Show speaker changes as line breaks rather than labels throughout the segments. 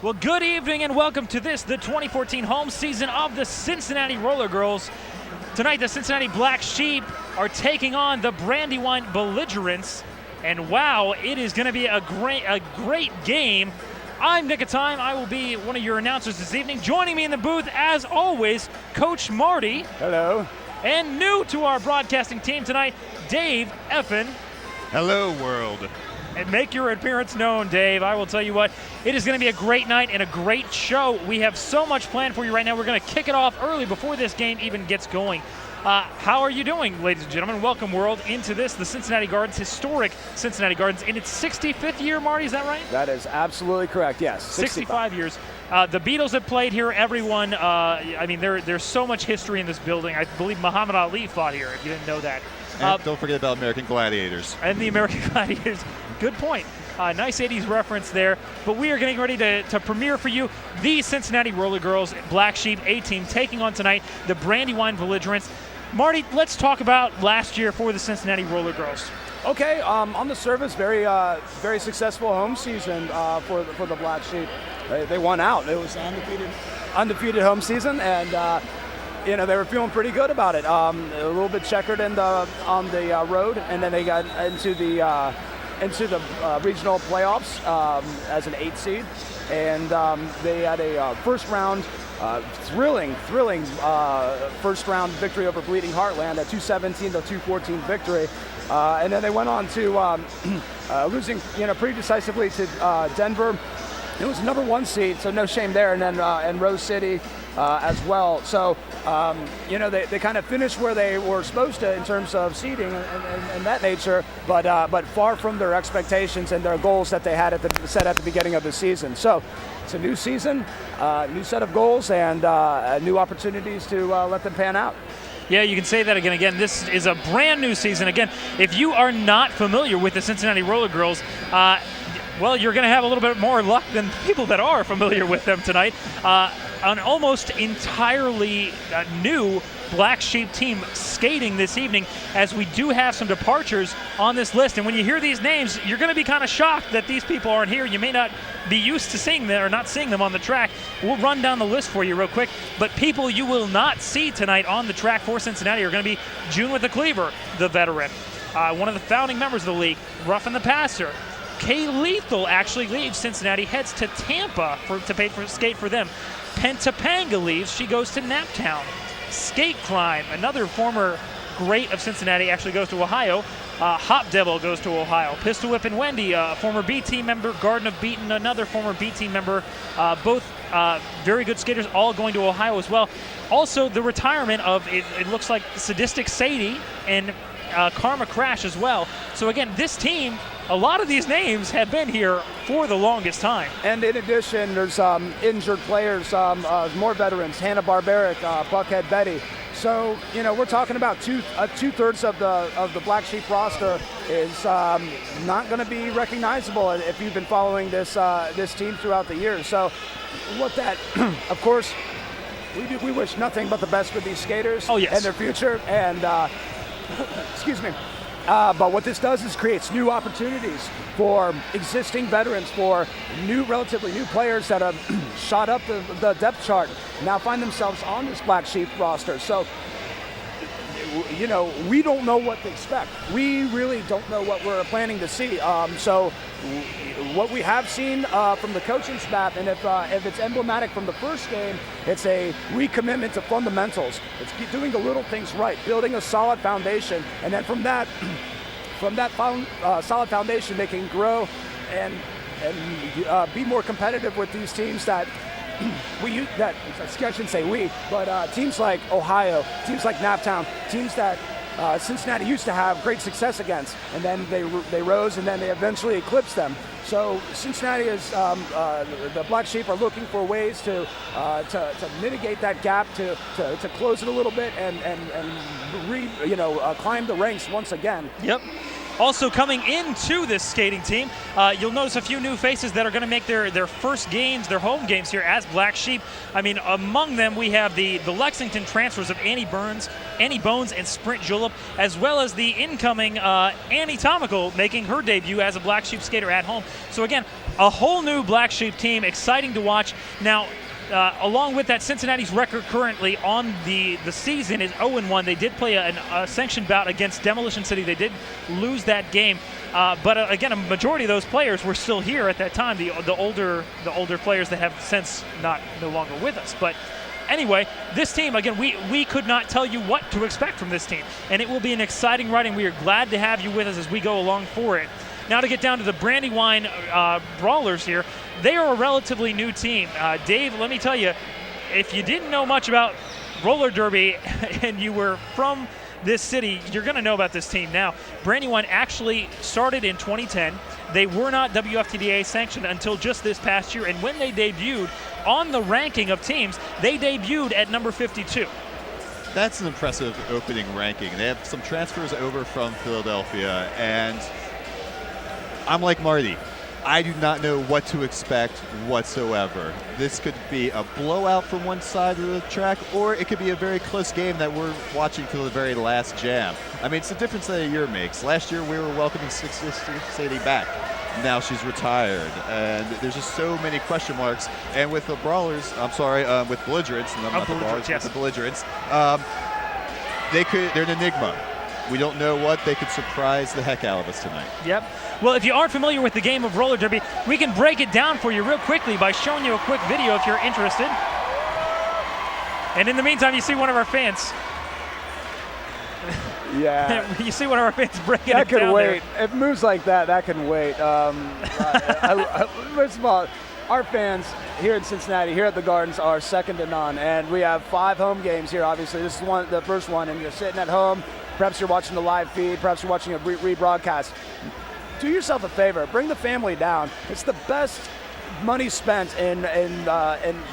Well, good evening and welcome to the 2014 home season of the Cincinnati Roller Girls. Tonight, the Cincinnati Black Sheep are taking on the Brandywine Belligerents. And wow, it is going to be a great game. I'm Nick of Time. I will be one of your announcers this evening. Joining me in the booth, as always, Coach Marty.
Hello.
And new to our broadcasting team tonight, Dave Effin.
Hello, world.
And make your appearance known, Dave. I will tell you what, it is going to be a great night and a great show. We have so much planned for you right now. We're going to kick it off early before this game even gets going. How are you doing, ladies and gentlemen? Welcome, world, into the Cincinnati Gardens, historic Cincinnati Gardens, in its 65th year, Marty, is that right?
That is absolutely correct, yes.
65 years. The Beatles have played here, everyone. There's so much history in this building. I believe Muhammad Ali fought here, if you didn't know that.
And don't forget about American Gladiators.
And the American Gladiators. Good point. Nice 80s reference there. But we are getting ready to premiere for you the Cincinnati Roller Girls Black Sheep A-Team taking on tonight the Brandywine Belligerents. Marty, let's talk about last year for the Cincinnati Roller Girls.
Okay, on the surface, very successful home season for the Black Sheep. They won out. It was undefeated home season, and they were feeling pretty good about it. A little bit checkered on the road, and then they got into the regional playoffs as an 8 seed, and they had a first round. Thrilling first round victory over Bleeding Heartland, a 217-214 victory, and then they went on to losing pretty decisively to Denver. It was number 1 seed, so no shame there, and then and Rose City as well. So they kind of finished where they were supposed to in terms of seeding and that nature, but far from their expectations and their goals that they had set at the beginning of the season. So it's a new season, new set of goals, and new opportunities to let them pan out.
Yeah, you can say that again. Again, this is a brand new season. Again, if you are not familiar with the Cincinnati Roller Girls, well, you're going to have a little bit more luck than people that are familiar with them tonight. An almost entirely new Black Sheep team skating this evening, as we do have some departures on this list. And when you hear these names, you're going to be kind of shocked that these people aren't here. You may not be used to seeing them or not seeing them on the track. We'll run down the list for you real quick. But people you will not see tonight on the track for Cincinnati are going to be June with the Cleaver, the veteran, one of the founding members of the league, Ruffin the Passer. Kay Lethal actually leaves Cincinnati, heads to Tampa to skate for them. Pentapanga leaves, she goes to Naptown. Skate Crime, another former great of Cincinnati, actually goes to Ohio. Hop Devil goes to Ohio. Pistol Whip and Wendy, a former B team member. Garden of Beaton, another former B team member. Both very good skaters, all going to Ohio as well. Also, the retirement of, it looks like Sadistic Sadie and Karma Crash as well. So again, this team, a lot of these names have been here for the longest time. And
in addition, there's injured players, more veterans, Hannah Barbaric, Buckhead Betty. So, we're talking about two-thirds of the Black Sheep roster is not going to be recognizable if you've been following this team throughout the years. So, of course, we wish nothing but the best for these skaters and their future. And excuse me. But what this does is creates new opportunities for existing veterans, for relatively new players that have shot up the depth chart, now find themselves on this Black Sheep roster. So, we don't know what to expect. We really don't know what we're planning to see. So what we have seen from the coaching staff, and if it's emblematic from the first game, it's a recommitment to fundamentals. It's doing the little things right, building a solid foundation, and then from that solid foundation, they can grow and be more competitive with these teams that I shouldn't say we, but teams like Ohio, teams like Naptown, teams that Cincinnati used to have great success against, and then they rose, and then they eventually eclipsed them. So Cincinnati is the Black Sheep are looking for ways to mitigate that gap, to close it a little bit, and climb the ranks once again.
Yep. Also coming into this skating team, you'll notice a few new faces that are going to make their first games, their home games here as Black Sheep. I mean, among them we have the Lexington transfers of Annie Bones, and Sprint Julep, as well as the incoming Annie Tomical making her debut as a Black Sheep skater at home. So again, a whole new Black Sheep team, exciting to watch. Now, along with that, Cincinnati's record currently on the season is 0-1. They did play a sanctioned bout against Demolition City. They did lose that game, but again, a majority of those players were still here at that time. The older players that have since no longer with us. But anyway, this team, again, we could not tell you what to expect from this team, and it will be an exciting ride, and we are glad to have you with us as we go along for it. Now to get down to the Brandywine Brawlers here, they are a relatively new team. Dave, let me tell you, if you didn't know much about roller derby and you were from this city, you're going to know about this team now. Brandywine actually started in 2010. They were not WFTDA sanctioned until just this past year, and when they debuted on the ranking of teams, they debuted at number 52.
That's an impressive opening ranking. They have some transfers over from Philadelphia, and I'm like Marty. I do not know what to expect whatsoever. This could be a blowout from one side of the track, or it could be a very close game that we're watching till the very last jam. I mean, it's the difference that a year makes. Last year, we were welcoming Sadie back. Now she's retired, and there's just so many question marks. And with the Brawlers, with Belligerents, and I'm not the Brawlers,
yes.
with the Belligerents, they're an enigma. We don't know what they could surprise the heck out of us tonight.
Yep. Well, if you aren't familiar with the game of roller derby, we can break it down for you real quickly by showing you a quick video if you're interested. And in the meantime, you see one of our fans.
Yeah.
You see one of our fans breaking
that
it down
can wait.
there.
It moves like that. That can wait. First of all, our fans here in Cincinnati, here at the Gardens, are second to none. And we have 5 home games here, obviously. This is the first one, and you're sitting at home. Perhaps you're watching the live feed. Perhaps you're watching a rebroadcast. Do yourself a favor. Bring the family down. It's the best money spent in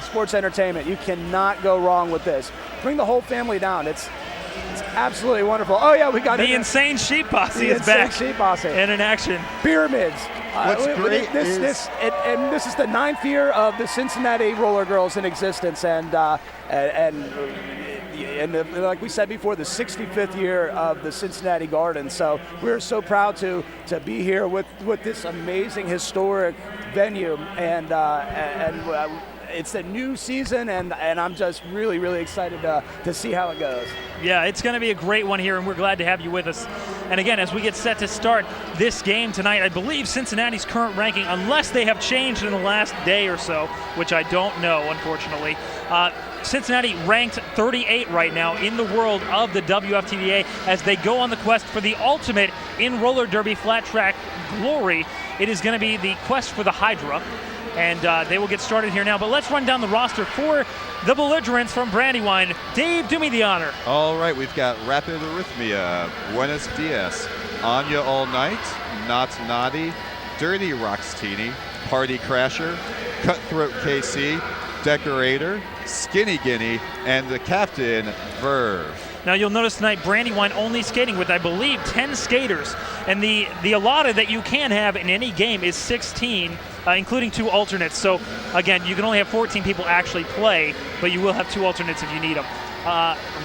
sports entertainment. You cannot go wrong with this. Bring the whole family down. It's absolutely wonderful. Oh yeah, we got
the Insane Sheep Posse is back.
Sheep Posse
and in action.
Pyramids.
What's great
is this is the 9th year of the Cincinnati Roller Girls in existence, and like we said before, the 65th year of the Cincinnati Gardens. So we're so proud to be here with this amazing historic venue, and it's a new season, and I'm just really, really excited to see how it goes.
Yeah, it's going to be a great one here, and we're glad to have you with us. And again, as we get set to start this game tonight, I believe Cincinnati's current ranking, unless they have changed in the last day or so, which I don't know, unfortunately, Cincinnati ranked 38 right now in the world of the WFTDA as they go on the quest for the ultimate in roller derby flat track glory. It is going to be the quest for the Hydra, and they will get started here now. But let's run down the roster for the Belligerents from Brandywine. Dave, do me the honor.
All right, we've got Rapid Arrhythmia, Buenos Dias, Anya All Night, Not Naughty, Dirty Roxtini, Party Crasher, Cutthroat KC, Decorator, Skinny Guinea, and the captain, Verve.
Now you'll notice tonight Brandywine only skating with, I believe, 10 skaters. And the allotted that you can have in any game is 16, including 2 alternates. So again, you can only have 14 people actually play, but you will have 2 alternates if you need them.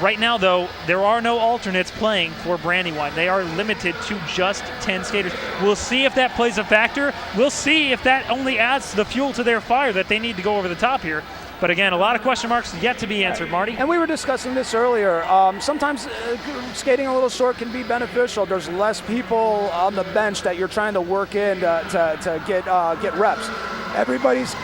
Right now, though, there are no alternates playing for Brandywine. They are limited to just 10 skaters. We'll see if that plays a factor. We'll see if that only adds the fuel to their fire that they need to go over the top here. But again, a lot of question marks yet to be answered, Marty.
And we were discussing this earlier. Sometimes skating a little short can be beneficial. There's less people on the bench that you're trying to work in to get reps. Everybody's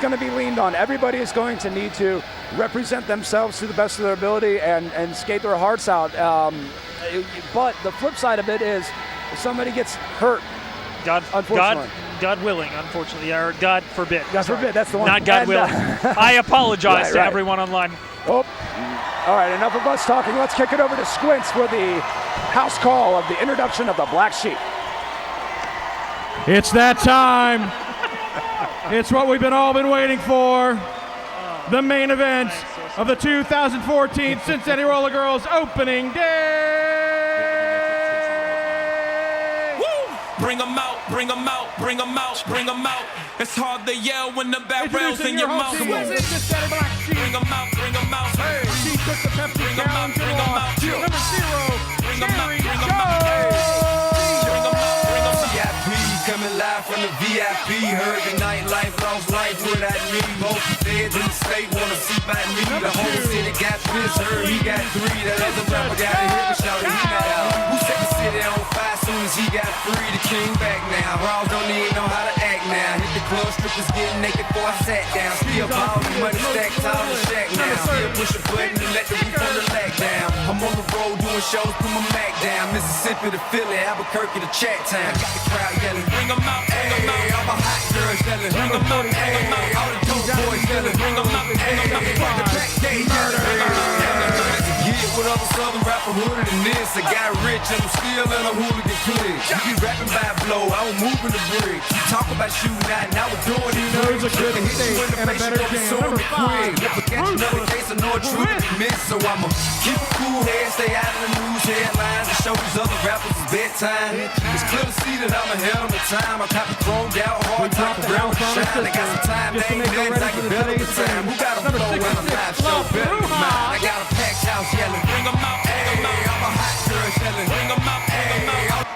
going to be leaned on. Everybody is going to need to represent themselves to the best of their ability and skate their hearts out. But the flip side of it is, if somebody gets hurt, unfortunately.
God willing, unfortunately, or God forbid.
God forbid, that's the one.
Not God willing. I apologize to everyone online.
Oh, all right, enough of us talking. Let's kick it over to Squints for the house call of the introduction of the Black Sheep.
It's that time. It's what we've all been waiting for. The main event of the 2014 Cincinnati Roller Girls opening day.
Bring them out, bring them out, bring them out, bring them out. It's hard to yell when the barrel's in your mouth.
Bring them
out, bring them out.
Hey, she took the Pepsi
bring them out, bring them out.
Number 0,
bring them out,
Jerry,
bring them out. Bring them out, bring them out.
Yeah, please come and live from the VIP. Heard the nightlife, lost life without me. Most feds in the state wanna see by me. The whole city got pissed, heard he got 3. That other rapper got a hit, but shout he not out. Who set the city on fire soon as he got free? The king back now. Raws don't even know how to act now. Hit the club, strippers getting naked before I sat down. Still ballin', money stacked tall in the shack now. Still push a button and let the roof on the lag down. I'm on the road doing shows, put my Mac down. Mississippi to Philly, Albuquerque to Chat Town. Got the crowd yelling, bring 'em out, bring 'em out. All my hot girls yelling, bring 'em out, bring 'em out. All the dope boys yelling, bring 'em out, bring 'em out. The back day yelling, bring 'em out. Yeah, what other southern rapper hooded than this? I got rich and I'm still in a hooligan clique. You be rapping by a blow, I was moving the brick. You talk about shooting out, now we're doing it.
Knows a good mistake and a better jam. Number 5,
Never catch another case, I know a truth to be missed. So I'ma keep a cool head, stay out of the news headlines, and show these other rappers it's bedtime. It's clear to see that I'm ahead of my time. I copy chromed out, hard top, the ground shine. I got some time, they ain't nothing, I can better the time. Who got a flow when I'm live show better than mine? I got a packed house yelling, bring 'em out, bring 'em out. I'm a hot girl yelling, bring 'em out, bring 'em out.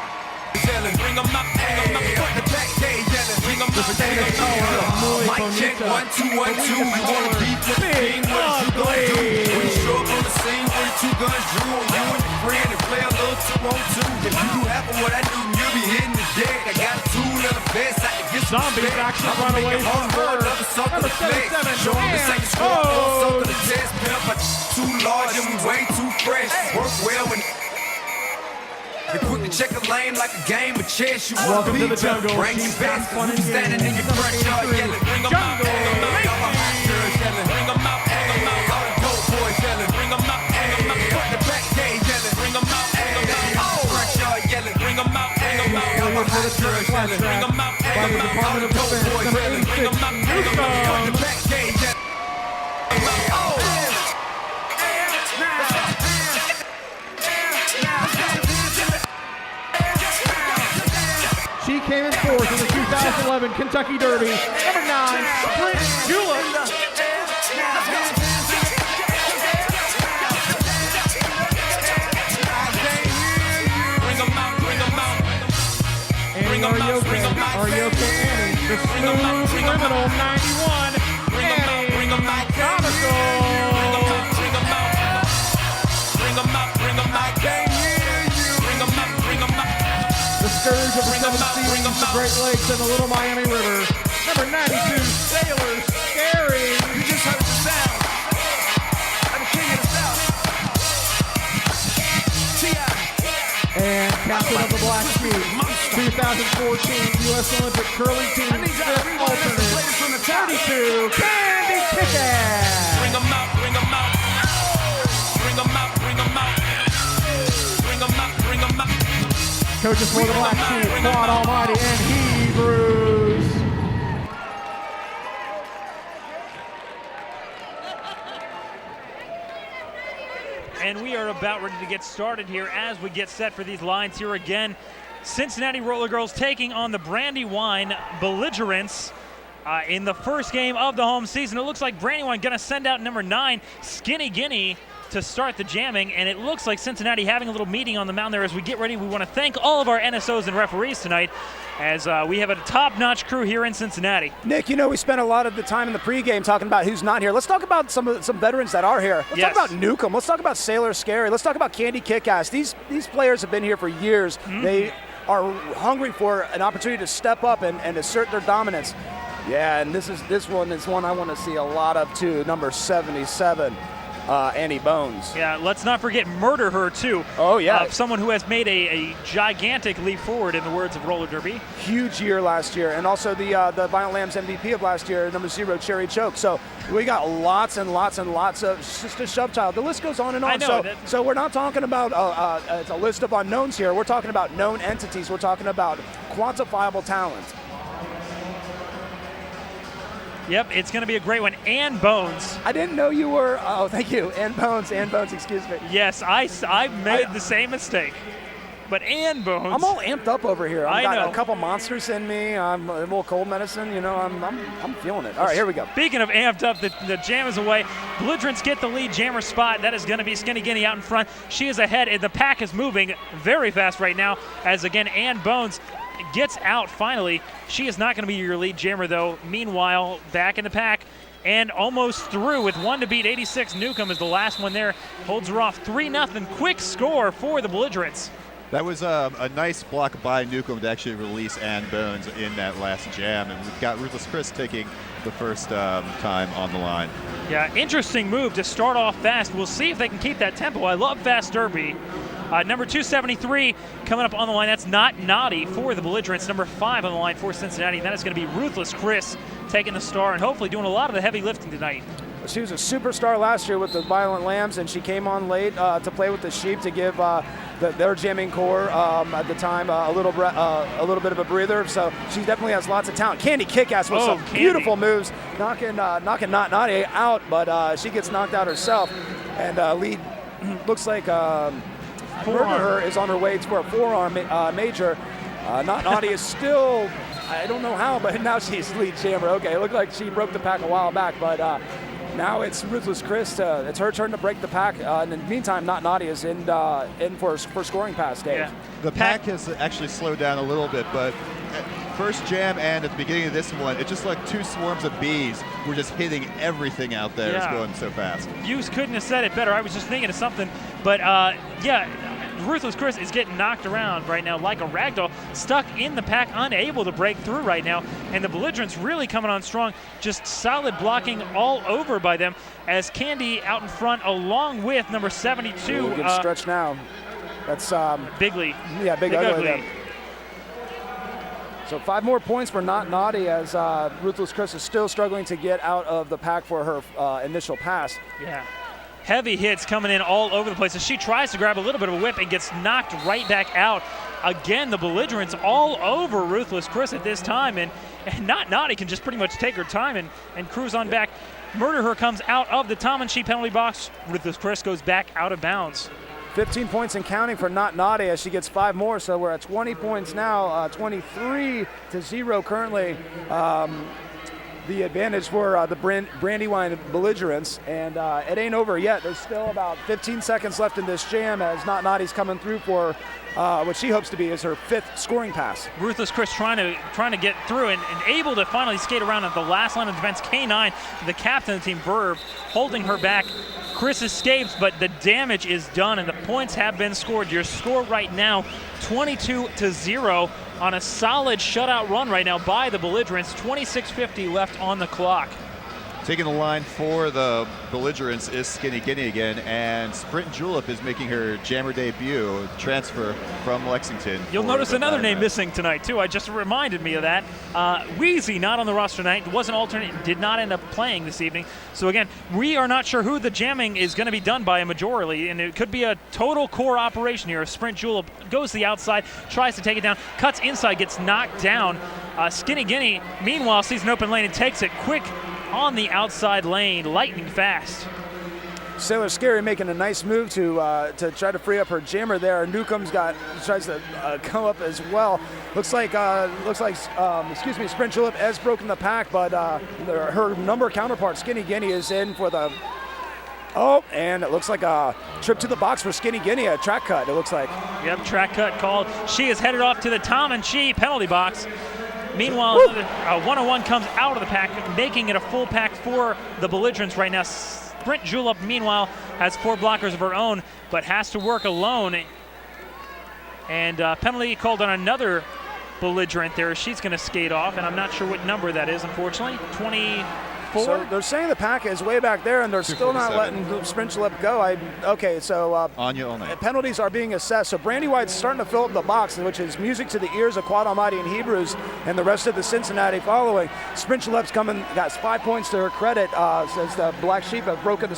Yelling, bring 'em out, bring 'em out. Put the back day yelling, bring 'em out, bring 'em out. Mic check, 1 2 1 2. You wanna beef with the king? What you gonna do? When you show up on the scene, 42 guns drew on you and your friend and play a little 2-on-2. If you do half of what I do, you'll be hitting the deck. I got a tool and a vest, I can get some
Zombies
respect.
actually
I'ma
run
make
away
it hard
from
for
her.
another sucker
Number
to flex.
77,
Show 'em the second score,
oh.
sucker to test. Pimp, but too large and we way too fresh. Work well when you quick to check a lane like a game of chess. You want
Welcome to
beat,
the jungle.
bring your best.
Fun and
You standing in your front yard yelling, bring 'em out, bring 'em out. All my hot girls yelling, bring 'em out, bring 'em out. All the dope boys yelling, bring 'em out, bring 'em out. Put the back day yelling, bring 'em out, bring 'em out. All the front yard yelling, bring 'em out, bring 'em out. All my hot girls yelling, bring 'em out, bring 'em out. All the dope boys yelling, bring 'em out, bring 'em out. Put the back day yelling.
she came in fourth in the 2011 Kentucky Derby. Number 9, Prince Julep. Annie Arioka Annie, the smooth criminal 91. Annie the scourge of the seven seas, the Great Lakes, and the Little Miami River. Number 92, Sailor Scary.
You just heard the sound. I'm the king of the South. T.I.
And captain of the Black Sheep, 2014 U.S. Olympic curling team fifth alternate, 32, Candy Kick-Ass.
Bring 'em out, bring 'em out. Bring 'em out, bring 'em out. Bring 'em out, bring 'em out.
Coaches for the Black Sheep, Quad Almighty, and Hebrews.
And we are about ready to get started here as we get set for these lines here again. Cincinnati Roller Girls taking on the Brandywine Belligerents in the first game of the home season. It looks like Brandywine going to send out number 9, Skinny Guinea, to start the jamming, and it looks like Cincinnati having a little meeting on the mound there as we get ready. We want to thank all of our NSOs and referees tonight as we have a top-notch crew here in Cincinnati.
Nick, you know, we spent a lot of the time in the pregame talking about who's not here. Let's talk about some veterans that are here. Let's
Yes.
talk about Newcomb. Let's talk about Sailor Scary. Let's talk about Candy Kick-Ass. These players have been here for years.
Mm-hmm.
They are hungry for an opportunity to step up and assert their dominance. Yeah, and this one is one I want to see a lot of too. Number 77. Annie Bones.
Yeah, let's not forget Murder Her, too.
Oh, yeah.
Someone who has made a gigantic leap forward, in the words of Roller Derby.
Huge year last year. And also the Violent Lambs MVP of last year, number 0, Cherry Choke. So we got lots and lots and lots of just a shove child. The list goes on and on.
I know.
So we're not talking about a list of unknowns here. We're talking about known entities. We're talking about quantifiable talent.
Yep, it's going to be a great one. And Bones.
I didn't know you were. Oh, thank you. And Bones, excuse me.
Yes, I made the same mistake. But and Bones.
I'm all amped up over here. I've
I
got
know.
a couple monsters in me. I'm a little cold medicine. You know, I'm feeling it. All right, here we go.
Speaking of amped up, the jam is away. Belligerents get the lead jammer spot. That is going to be Skinny Guinea out in front. She is ahead, and the pack is moving very fast right now as, again, Ann Bones gets out finally. She is not going to be your lead jammer, though. Meanwhile, back in the pack and almost through with 1 to beat. 86 Newcomb is the last one there. Holds her off 3-0. Quick score for the Belligerents.
That was a nice block by Newcomb to actually release Ann Bones in that last jam, and we've got Ruthless Chris taking the first time on the line.
Yeah, interesting move to start off fast. We'll see if they can keep that tempo. I love fast derby. Number 273 coming up on the line. That's Not Naughty for the Belligerents. Number 5 on the line for Cincinnati. That is going to be Ruthless Chris taking the star and hopefully doing a lot of the heavy lifting tonight.
She was a superstar last year with the Violent Lambs, and she came on late to play with the Sheep to give their jamming core at the time a little bit of a breather. So she definitely has lots of talent. Candy Kickass with some beautiful moves, knocking Not Naughty out, but she gets knocked out herself. And lead looks like Murder is on her way for a forearm major. Not Naughty is still, I don't know how, but now she's lead jammer. Okay, it looked like she broke the pack a while back, but now it's Ruthless Chris. It's her turn to break the pack. In the meantime, Not Naughty is in for scoring pass, Dave.
Yeah.
The pack has actually slowed down a little bit, but at first jam and at the beginning of this one, it's just like two swarms of bees were just hitting everything out there. It's going so fast.
You couldn't have said it better. I was just thinking of something, but Ruthless Chris is getting knocked around right now like a ragdoll, stuck in the pack, unable to break through right now. And the Belligerents really coming on strong, just solid blocking all over by them as Candy out in front along with number 72.
Good stretch now. That's
Bigley.
Yeah, Big Ugly. There. So 5 more points for Not Naughty as Ruthless Chris is still struggling to get out of the pack for her initial pass.
Yeah. Heavy hits coming in all over the place as she tries to grab a little bit of a whip and gets knocked right back out. Again, the Belligerents all over Ruthless Chris at this time, and Not Naughty can just pretty much take her time and cruise on back. Murder Her comes out of the Tom and She penalty box. Ruthless Chris goes back out of bounds.
15 points and counting for Not Naughty as she gets 5 more, so we're at 20 points now, 23-0 currently. The advantage for the Brandywine Belligerents, and it ain't over yet. There's still about 15 seconds left in this jam as Not Naughty's coming through for what she hopes to be is her 5th scoring pass.
Ruthless Chris trying to get through and able to finally skate around at the last line of defense. K9, the captain of the team, Verb, holding her back. Chris escapes, but the damage is done and the points have been scored. Your score right now, 22-0 on a solid shutout run right now by the Belligerents. 26:50 left on the clock.
Taking the line for the Belligerents is Skinny Guinea again, and Sprint Julep is making her jammer debut, transfer from Lexington.
You'll notice another name missing tonight, too. I just reminded me of that. Wheezy, not on the roster tonight, was an alternate, did not end up playing this evening. So, again, we are not sure who the jamming is going to be done by majorly, and it could be a total core operation here. Sprint Julep goes to the outside, tries to take it down, cuts inside, gets knocked down. Skinny Guinea, meanwhile, sees an open lane and takes it quick on the outside lane, lightning fast.
Sailor Scary making a nice move to try to free up her jammer there. Newcomb's tries to come up as well. Looks like Sprint Julep has broken the pack, but her number counterpart Skinny Guinea is in for the. Oh, and it looks like a trip to the box for Skinny Guinea, a track cut. It looks like.
Yep, track cut called. She is headed off to the Tom and She penalty box. Meanwhile, a 101 comes out of the pack, making it a full pack for the Belligerents right now. Sprint Julep, meanwhile, has 4 blockers of her own, but has to work alone. And penalty called on another Belligerent there. She's going to skate off, and I'm not sure what number that is, unfortunately. 24?
So they're saying the pack is way back there, and they're still not letting Sprint Julep go. Penalties are being assessed. So Brandywine's starting to fill up the box, which is music to the ears of Quad Almighty and Hebrews, and the rest of the Cincinnati following. Sprint Julep's got 5 points to her credit, says the Black Sheep have broken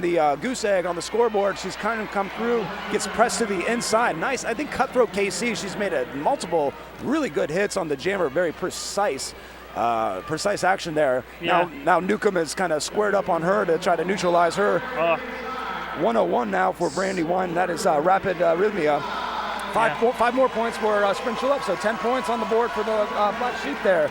the goose egg on the scoreboard. She's kind of come through, gets pressed to the inside. Nice. I think Cutthroat KC, she's made multiple really good hits on the jammer, very precise action there.
Yeah.
Now Newcomb is kind of squared up on her to try to neutralize her. 101 now for Brandywine. That is Rapid Rhythmia. Five more points for Sprint Julep, so 10 points on the board for the Black Sheep there.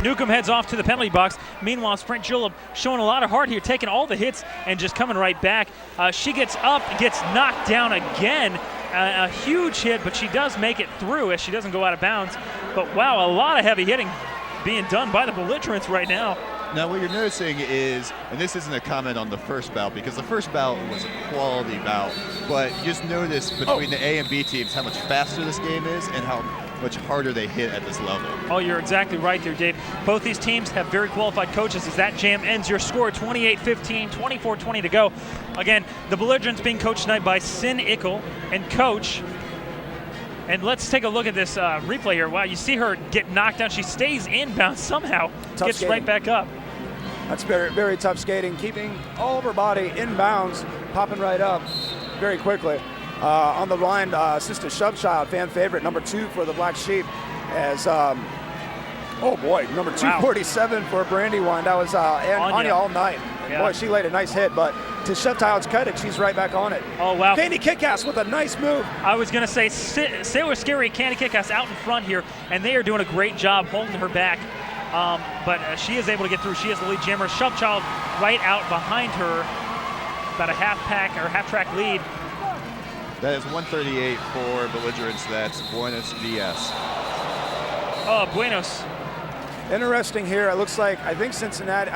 Newcomb heads off to the penalty box. Meanwhile, Sprint Julep showing a lot of heart here, taking all the hits and just coming right back. She gets up, gets knocked down again, a huge hit, but she does make it through as she doesn't go out of bounds. But wow, a lot of heavy hitting being done by the Belligerents right now.
Now what you're noticing is, and this isn't a comment on the first bout because the first bout was a quality bout, but you just notice between the A and B teams how much faster this game is and how much harder they hit at this level.
Oh, you're exactly right there, Dave. Both these teams have very qualified coaches as that jam ends your score 28-15, 24-20 to go. Again, the Belligerents being coached tonight by Sin Ickle and coach. And let's take a look at this replay here. Wow, you see her get knocked down. She stays inbound somehow, gets
skating.
right back up.
That's very, very tough skating, keeping all of her body inbounds, popping right up very quickly. On the line, Sister Shovechild, fan favorite, number 2 for the Black Sheep, as oh boy, number 247 for Brandywine. That was Anya all night.
Yeah.
Boy, she laid a nice hit, but to Shevchild's credit, she's right back on it.
Oh wow.
Candy Kickass with a nice move.
I was going to say Sailor Scary, Candy Kickass out in front here, and they are doing a great job holding her back. But she is able to get through. She is the lead jammer. Shovechild right out behind her, about a half track lead.
That is 138 for Belligerents. That's Buenos Dias.
Oh, Buenos.
Interesting here. It looks like, I think Cincinnati,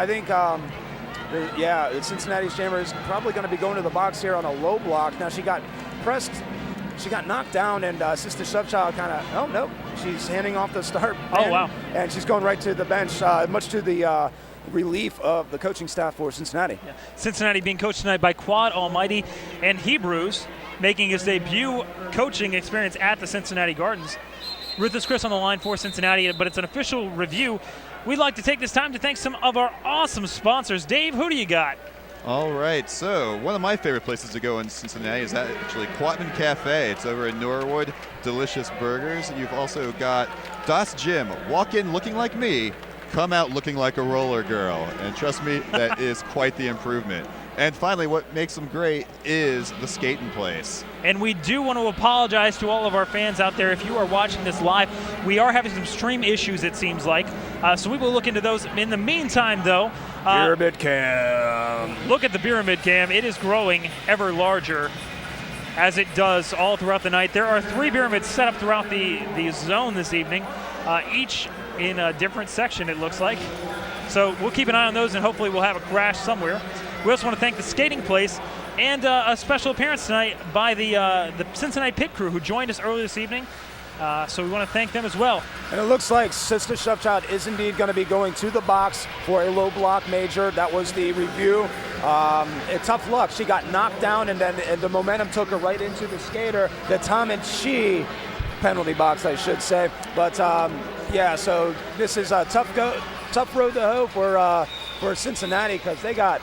Cincinnati's jammer is probably going to be going to the box here on a low block. Now she got pressed, she got knocked down, and Sister Shovechild kind of, oh no, she's handing off the start.
Oh, wow.
And she's going right to the bench, much to the relief of the coaching staff for Cincinnati.
Yeah. Cincinnati being coached tonight by Quad Almighty and Hebrews, making his debut coaching experience at the Cincinnati Gardens. Ruthless Chris on the line for Cincinnati, but it's an official review. We'd like to take this time to thank some of our awesome sponsors. Dave, who do you got?
All right, so one of my favorite places to go in Cincinnati is actually Quatman Cafe. It's over in Norwood, delicious burgers. You've also got Das Gym, walk in looking like me, come out looking like a roller girl. And trust me, that is quite the improvement. And finally, what makes them great is the skating place.
And we do want to apologize to all of our fans out there. If you are watching this live, we are having some stream issues, it seems like. So we will look into those. In the meantime, though,
Pyramid Cam.
Look at the pyramid cam. It is growing ever larger as it does all throughout the night. There are 3 pyramids set up throughout the zone this evening, each in a different section, it looks like. So we'll keep an eye on those, and hopefully we'll have a crash somewhere. We also want to thank the skating place and a special appearance tonight by the Cincinnati pit crew who joined us earlier this evening. So we want to thank them as well.
And it looks like Sister Shovechild is indeed going to be going to the box for a low block major. That was the review. Tough luck. She got knocked down, and then the momentum took her right into the skater, the Tom and Chi penalty box, I should say. But yeah, so this is a tough road to hoe for Cincinnati, because they got.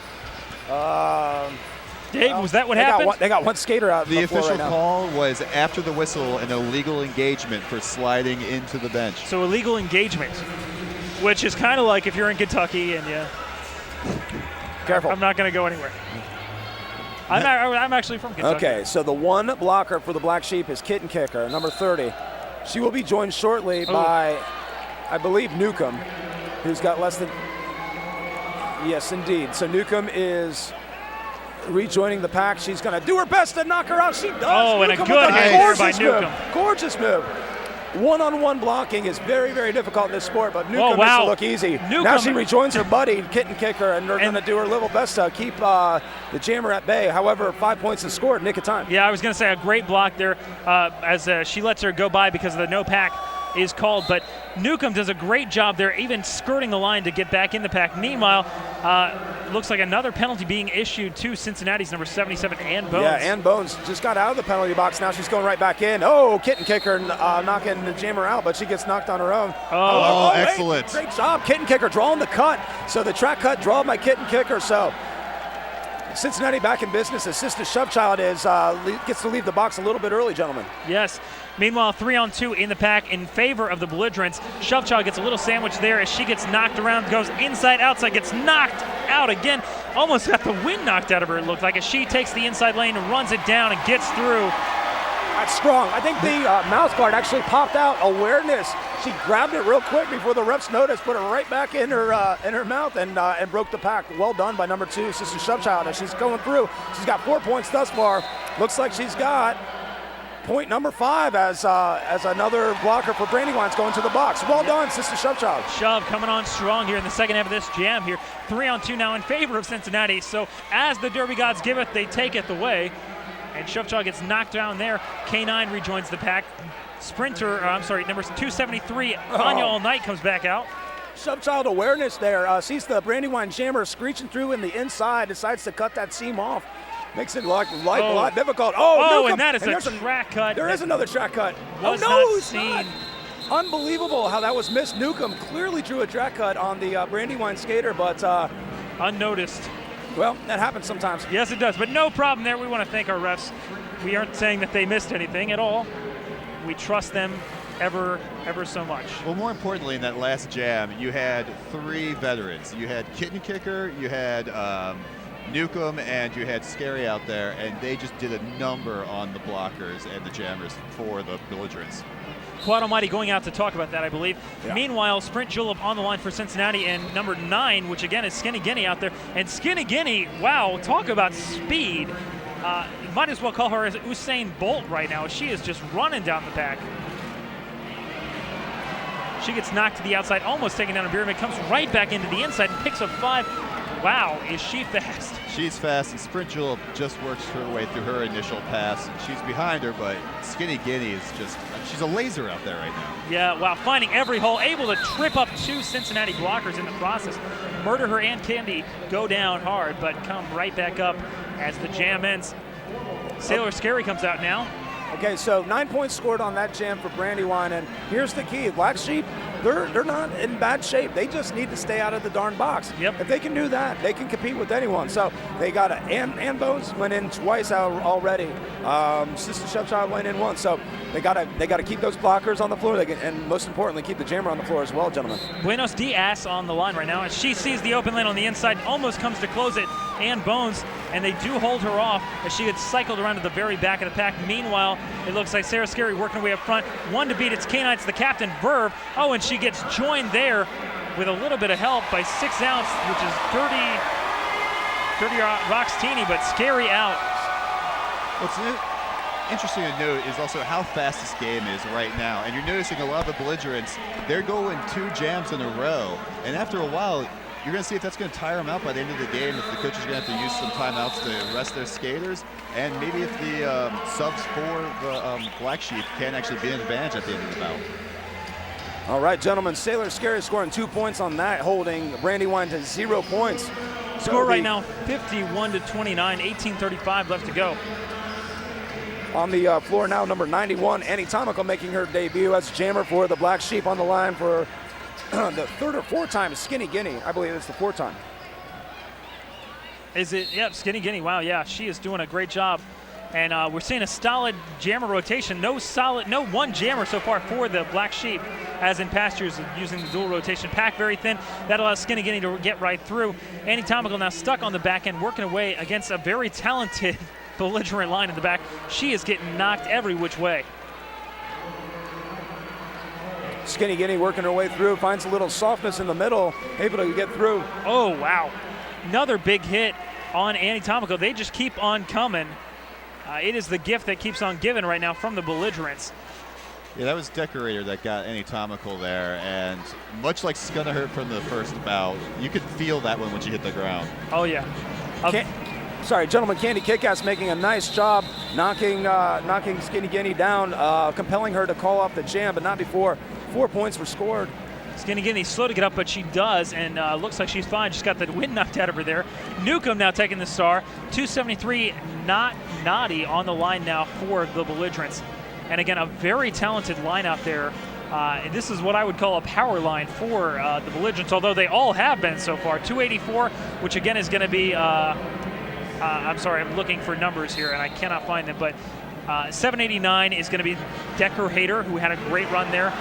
Dave, was that what happened?
They got one skater out.
The official
right now.
call was after the whistle, an illegal engagement for sliding into the bench.
So illegal engagement, which is kind of like if you're in Kentucky and you.
Careful.
I'm not going to go anywhere. I'm actually from Kentucky.
Okay, so the one blocker for the Black Sheep is Kitten Kicker, number 30. She will be joined shortly by, I believe, Newcomb, who's got less than. Yes, indeed. So Newcomb is rejoining the pack. She's going to do her best to knock her out. She does.
Oh, and
Newcomb
a good hit there by
move.
Newcomb.
Gorgeous move. One-on-one blocking is very, very difficult in this sport, but Newcomb makes it look easy. Now she rejoins her buddy, Kitten Kicker, and they're going to do her level best to keep the jammer at bay. However, 5 points is scored, nick of time.
Yeah, I was going to say a great block there as she lets her go by because of the no pack is called, but Newcomb does a great job there, even skirting the line to get back in the pack. Meanwhile, looks like another penalty being issued to Cincinnati's number 77, Ann Bones.
Yeah, Ann Bones just got out of the penalty box. Now she's going right back in. Oh, Kitten Kicker knocking the jammer out, but she gets knocked on her own.
Oh, excellent.
Great job, Kitten Kicker drawing the cut. So the track cut drawn by Kitten Kicker. So Cincinnati back in business as Sister Shovechild gets to leave the box a little bit early, gentlemen.
Yes. Meanwhile, 3-on-2 in the pack in favor of the Belligerents. Shovechild gets a little sandwich there as she gets knocked around, goes inside, outside, gets knocked out again. Almost got the wind knocked out of her, it looked like, as she takes the inside lane and runs it down and gets through.
That's strong. I think the mouth guard actually popped out. Awareness. She grabbed it real quick before the refs noticed, put it right back in her mouth, and broke the pack. Well done by number 2, Sister Shovechild, as she's going through. She's got 4 points thus far. Looks like she's got point number 5 as another blocker for Brandywine's going to the box. Well done, Sister Shovechild.
Shove coming on strong here in the second half of this jam here. 3-on-2 now in favor of Cincinnati. So as the Derby gods giveth, they taketh away. And Shovechild gets knocked down there. K9 rejoins the pack. Sprinter, number 273, Anya All Night comes back out.
Shovechild awareness there. Sees the Brandywine jammer screeching through in the inside, decides to cut that seam off. Makes it life a lot difficult.
Oh, and that is a track cut.
There is another track cut.
Was
no,
not
it's
seen.
not. Unbelievable how that was missed. Newcomb clearly drew a track cut on the Brandywine skater, but
unnoticed.
Well, that happens sometimes.
Yes, it does, but no problem there. We want to thank our refs. We aren't saying that they missed anything at all. We trust them ever so much.
Well, more importantly, in that last jam, you had 3 veterans. You had Kitten Kicker, you had Newcomb, and you had Scary out there, and they just did a number on the blockers and the jammers for the Belligerents.
Quad Almighty going out to talk about that, I believe.
Yeah.
Meanwhile, Sprint Julep on the line for Cincinnati, and number 9, which again is Skinny Guinea out there. And Skinny Guinea, wow, talk about speed. You might as well call her as Usain Bolt right now. She is just running down the pack. She gets knocked to the outside, almost taking down a Beerman, comes right back into the inside and picks up 5. Wow, is she fast?
She's fast, and Sprint Julep just works her way through her initial pass, and she's behind her, but Skinny Guinea is just, she's a laser out there right now.
Yeah, wow, finding every hole, able to trip up 2 Cincinnati blockers in the process. Murder Her and Candy go down hard, but come right back up as the jam ends. Sailor Scary comes out now.
Okay, so 9 points scored on that jam for Brandywine, and here's the key. Black Sheep, they're not in bad shape. They just need to stay out of the darn box.
Yep.
If they can do that, they can compete with anyone. So they got and Bones went in twice already. Sister Shovechild went in once. So they got to keep those blockers on the floor, and most importantly, keep the jammer on the floor as well, gentlemen.
Buenos Diaz on the line right now, and she sees the open lane on the inside, almost comes to close it, and Bones, and they do hold her off as she gets cycled around to the very back of the pack. Meanwhile, it looks like Sarah Scary working her way up front. 1 to beat, it's K9, it's the captain, Verve. Oh, and she gets joined there with a little bit of help by 6 ounce, which is 30 rocks teeny, but Scary out.
What's interesting to note is also how fast this game is right now. And you're noticing a lot of the Belligerents, they're going 2 jams in a row. And after a while, you're going to see if that's going to tire them out by the end of the game, if the coaches are going to have to use some timeouts to rest their skaters, and maybe if the subs for the Black Sheep can actually be an advantage at the end of the bout.
All right, gentlemen, Sailor Scary scoring 2 points on that, holding Brandywine to 0 points.
Score right now, 51 to 29, 18:35 left to go.
On the floor now, number 91, Annie Tomical making her debut as jammer for the Black Sheep. On the line for the 3rd or 4th time is Skinny Guinea. I believe it's the 4th time.
Is it? Yep, Skinny Guinea. Wow, yeah, she is doing a great job. And we're seeing a solid jammer rotation. No one jammer so far for the Black Sheep, as in past years using the dual rotation. Pack very thin. That allows Skinny Guinea to get right through. Annie Tomical now stuck on the back end, working away against a very talented belligerent line in the back. She is getting knocked every which way.
Skinny Guinea working her way through, finds a little softness in the middle, able to get through.
Oh, wow. Another big hit on Annie Tomical. They just keep on coming. It is the gift that keeps on giving right now from the Belligerents.
Yeah, that was Decorator that got Annie Tomical there, and much like Scunnerhurt from the first bout, you could feel that one when she hit the ground.
Oh, yeah.
Gentlemen, Candy Kickass making a nice job knocking Skinny Guinea down, compelling her to call off the jam, but not before 4 points were scored.
Skinny Guinea slow to get up, but she does, and looks like she's fine. She's got the wind knocked out of her there. Newcomb now taking the star. 273, not Naughty on the line now for the Belligerents. And again, a very talented line out there. And this is what I would call a power line for the Belligerents, although they all have been so far. 284, which again is going to be, I'm sorry, I'm looking for numbers here, and I cannot find them, but 789 is going to be Decorator, who had a great run there.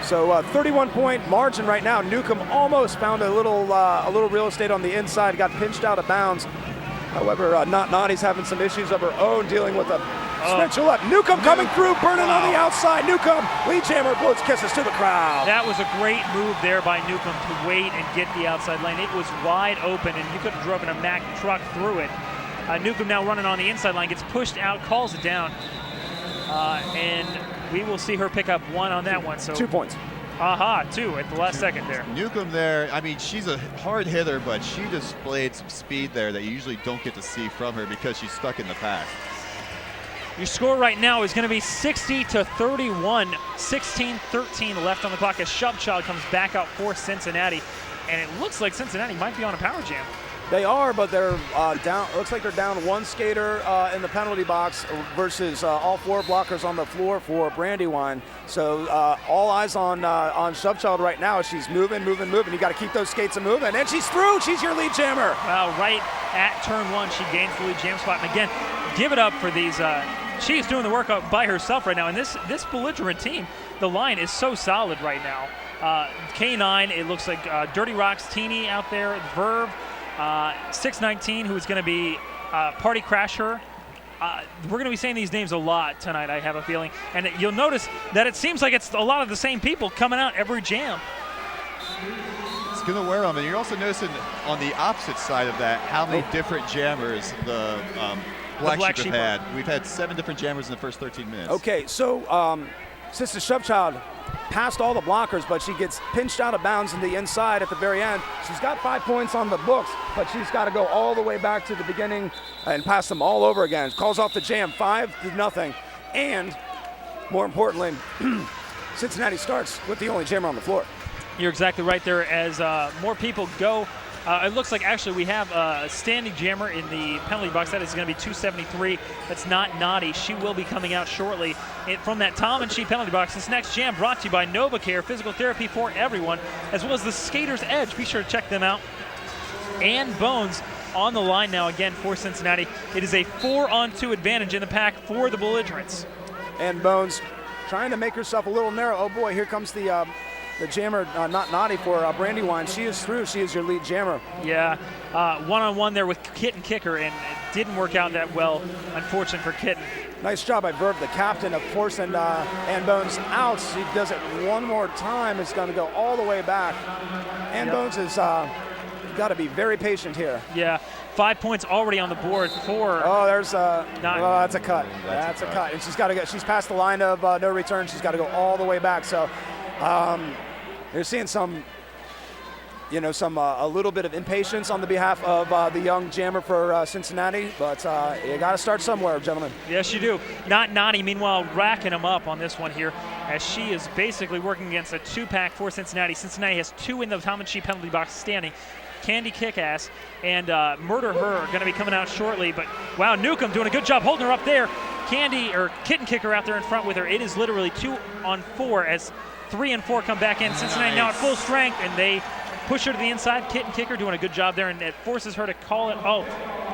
So 31-point margin right now. Newcomb almost found a little real estate on the inside, got pinched out of bounds. However, Not Naughty's having some issues of her own, dealing with a switch left. Newcomb coming through, burning on the outside. Newcomb, lead jammer, blows kisses to the crowd.
That was a great move there by Newcomb to wait and get the outside lane. It was wide open, and you could have driven a Mack truck through it. Newcomb now running on the inside line, gets pushed out, calls it down. and we will see her pick up 1 on that one. So
2 points.
2 at the last second there.
Newcomb there, I mean, she's a hard hitter, but she displayed some speed there that you usually don't get to see from her because she's stuck in the pack.
Your score right now is going to be 60-31, 16-13 left on the clock as Shubchild comes back out for Cincinnati. And it looks like Cincinnati might be on a power jam.
They are, but they're down. Looks like they're down 1 skater in the penalty box versus all 4 blockers on the floor for Brandywine. So all eyes on Shubchild right now. She's moving. You got to keep those skates a moving, and she's through. She's your lead jammer.
Well, right at turn 1, she gains the lead jam spot. And again, give it up for these. She's doing the work by herself right now. And this belligerent team, the line is so solid right now. K9, it looks like Dirty Rocks, Teeny out there, Verve. 619, who is going to be Party Crasher. We're going to be saying these names a lot tonight, I have a feeling. And you'll notice that it seems like it's a lot of the same people coming out every jam.
It's going to wear on them. And you're also noticing on the opposite side of that how many different jammers the Black Sheep have had. We've had 7 different jammers in the first 13 minutes.
Okay, so Sister Shubchild passed all the blockers, but she gets pinched out of bounds in the inside at the very end. She's got 5 points on the books, but she's got to go all the way back to the beginning and pass them all over again. Calls off the jam, 5-0. And more importantly, Cincinnati starts with the only jammer on the floor.
You're exactly right there as more people go. It looks like actually we have a standing jammer in the penalty box. That is going to be 273. That's not Naughty. She will be coming out shortly from that Tom and She penalty box. This next jam brought to you by NovaCare, physical therapy for everyone, as well as the Skater's Edge. Be sure to check them out. And Bones on the line now again for Cincinnati. It is a 4-on-2 advantage in the pack for the Belligerents. And
Bones trying to make herself a little narrow. Oh boy, here comes the jammer, not Naughty for Brandywine. She is through. She is your lead jammer.
Yeah, one-on-one there with Kitten Kicker, and it didn't work out that well. Unfortunate for Kitten.
Nice job by Verve, the captain, of forcing Ann Bones out. She does it one more time. It's going to go all the way back. Ann Bones has got to be very patient here.
Yeah, 5 points already on the board for.
Oh, there's that's a cut. That's a cut. And she's got to go. She's past the line of no return. She's got to go all the way back. So. You're seeing some, a little bit of impatience on the behalf of the young jammer for Cincinnati, but you got to start somewhere, gentlemen.
Yes, you do. Not Naughty, meanwhile, racking them up on this one here, as she is basically working against a 2-pack for Cincinnati. Cincinnati has 2 in the Tom and She penalty box standing. Candy Kickass and Murder Her are going to be coming out shortly, but wow, Newcomb doing a good job holding her up there. Kitten Kicker out there in front with her. It is literally 2-on-4 as 3 and 4 come back in. Cincinnati now at full strength, and they push her to the inside. Kitten Kicker doing a good job there, and it forces her to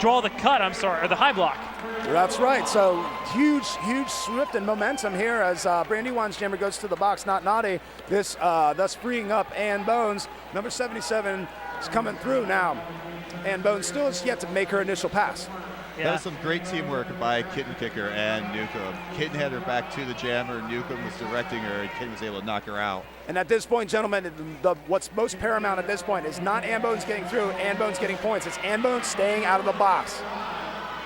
draw the cut, or the high block.
That's right. So huge shift in momentum here as Brandywine's jammer goes to the box, not Naughty. This thus freeing up Ann Bones. Number 77 is coming through now. Ann Bones still has yet to make her initial pass.
Yeah. That was some great teamwork by Kitten Kicker and Newcomb. Kitten had her back to the jammer. Newcomb was directing her, and Kitten was able to knock her out.
And at this point, gentlemen, what's most paramount at this point is not Ann Bones getting through, Ann Bones getting points. It's Ann Bones staying out of the box.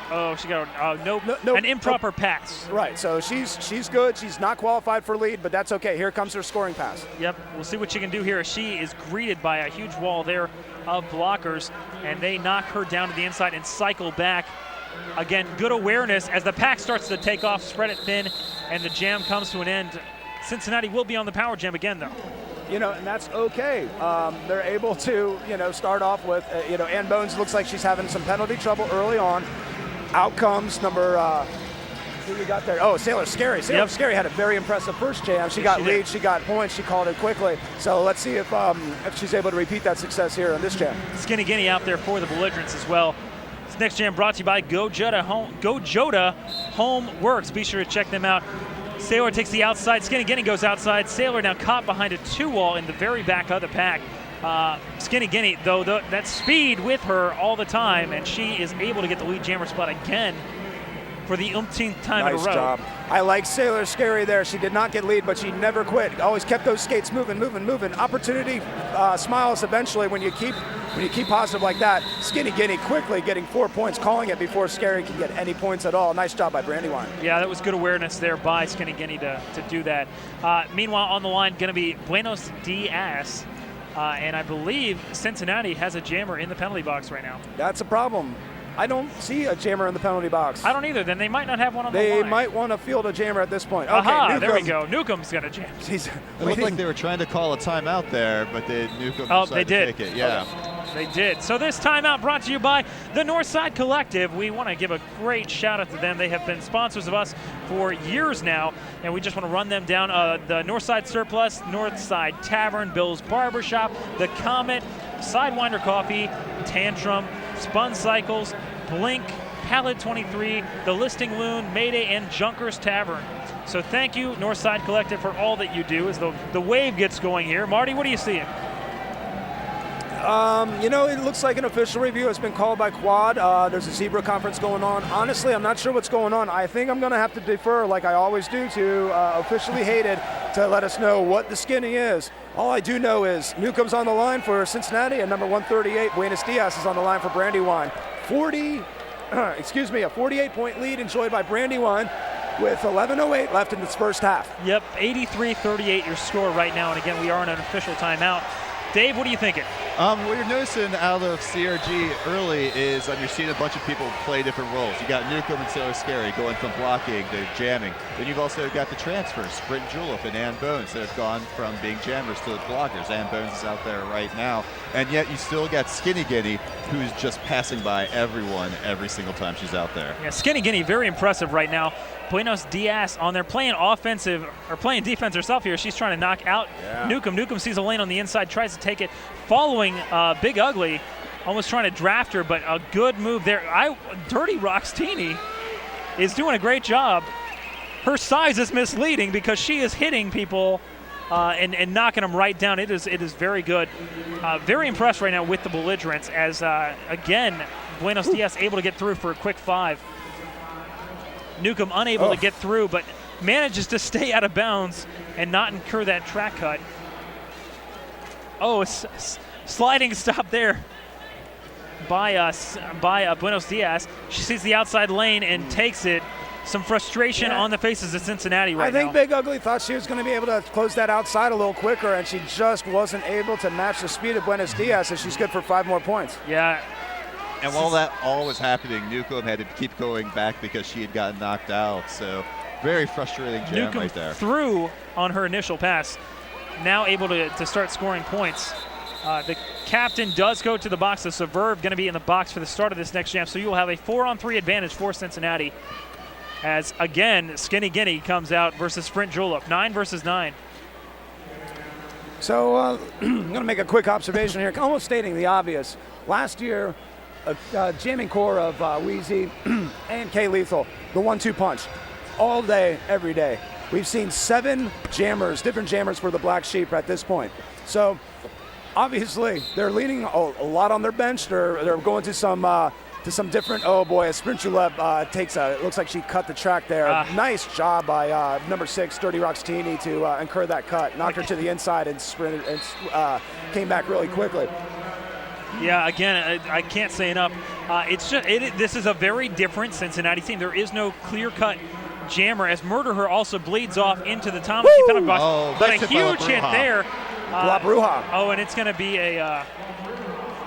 Oh, she got an improper pass.
Right, so she's good. She's not qualified for lead, but that's okay. Here comes her scoring pass.
Yep, we'll see what she can do here. She is greeted by a huge wall there of blockers, and they knock her down to the inside and cycle back. Again, good awareness as the pack starts to take off, spread it thin, and the jam comes to an end. Cincinnati will be on the power jam again, though.
And that's okay. They're able to, start off with, Ann Bones looks like she's having some penalty trouble early on. Out comes number, who we got there? Oh, Sailor Scary. Sailor Scary had a very impressive first jam. She got lead, she got points, she called it quickly. So let's see if she's able to repeat that success here in this jam.
Skinny Guinea out there for the Belligerents as well. This next jam brought to you by Go Joda Home Works. Be sure to check them out. Sailor takes the outside. Skinny Guinea goes outside. Sailor now caught behind a 2-wall in the very back of the pack. Skinny Guinea, though, that speed with her all the time, and she is able to get the lead jammer spot again for the umpteenth time in a row.
Nice job. I like Sailor Scary there. She did not get lead, but she never quit. Always kept those skates moving. Opportunity smiles eventually when you keep when you keep positive like that, Skinny Guinea quickly getting 4 points, calling it before Scary can get any points at all. Nice job by Brandywine.
Yeah, that was good awareness there by Skinny Guinea to do that. Meanwhile, on the line, going to be Buenos Dias. And I believe Cincinnati has a jammer in the penalty box right now.
That's a problem. I don't see a jammer in the penalty box.
I don't either. Then they might not have one on the line.
They might want to field a jammer at this point. Okay,
Aha, there we go. Newcomb's going to jam.
Jeez.
It looked like they were trying to call a timeout there, but Newcomb
they
decided
did.
to take it. Yeah.
They did. So this timeout brought to you by the Northside Collective. We want to give a great shout out to them. They have been sponsors of us for years now, and we just want to run them down. The Northside Surplus, Northside Tavern, Bill's Barbershop, The Comet, Sidewinder Coffee, Tantrum, Spun Cycles, Blink, Pallet 23, The Listing Loon, Mayday, and Junkers Tavern. So thank you, Northside Collective, for all that you do as the wave gets going here. Marty, what are you seeing?
It looks like an official review has been called by Quad. There's a zebra conference going on. Honestly, I'm not sure what's going on. I think I'm going to have to defer, like I always do, to Officially Hated to let us know what the skinny is. All I do know is Newcomb's on the line for Cincinnati, and number 138, Buenos Dias, is on the line for Brandywine. A 48-point lead enjoyed by Brandywine with 11:08 left in this first half.
Yep, 83-38 your score right now, and again, we are in an official timeout. Dave, what are you thinking?
What you're noticing out of CRG early is you're seeing a bunch of people play different roles. You got Newcomb and Sailor Scary going from blocking to jamming. Then you've also got the transfers, Sprint Julep and Ann Bones, that have gone from being jammers to blockers. Ann Bones is out there right now. And yet you still got Skinny Guinea, who's just passing by everyone every single time she's out there.
Yeah, Skinny Guinea, very impressive right now. Buenos Dias on there playing defense herself here. She's trying to knock out Newcomb. Newcomb sees a lane on the inside, tries to take it, following Big Ugly, almost trying to draft her, but a good move there. Dirty Rocks Teeny is doing a great job. Her size is misleading because she is hitting people and knocking them right down. It is very good. Very impressed right now with the Belligerents as, again, Buenos Dias able to get through for a quick 5. Newcomb unable to get through, but manages to stay out of bounds and not incur that track cut. Oh, sliding stop there by Buenos Dias. She sees the outside lane and takes it. Some frustration on the faces of Cincinnati right now.
I think Big Ugly thought she was going to be able to close that outside a little quicker, and she just wasn't able to match the speed of Buenos Dias, and she's good for 5 more points.
Yeah.
And while that all was happening, Newcomb had to keep going back because she had gotten knocked out. So very frustrating jam
Newcomb
right there.
Through on her initial pass. Now able to start scoring points. The captain does go to the box. The Subverb going to be in the box for the start of this next jam. So you will have a 4-on-3 advantage for Cincinnati. As, again, Skinny Guinea comes out versus Sprint Julep. 9 versus 9.
So I'm going to make a quick observation here, almost stating the obvious. Last year, a jamming core of Wheezy and K-Lethal, the 1-2 punch, all day, every day. We've seen 7 jammers, different jammers for the Black Sheep at this point. So obviously, they're leaning a lot on their bench. They're going to some different. Oh boy, Sprint Julep it looks like she cut the track there. Nice job by number 6, Dirty Rocks Teeny, to incur that cut. Knocked her to the inside and sprinted and came back really quickly.
Yeah, again, I can't say enough. This is a very different Cincinnati team. There is no clear-cut jammer as Murder Her also bleeds off into the Thomas penalty box.
Oh,
but a huge hit there.
La Bruja.
Oh, and it's going to be I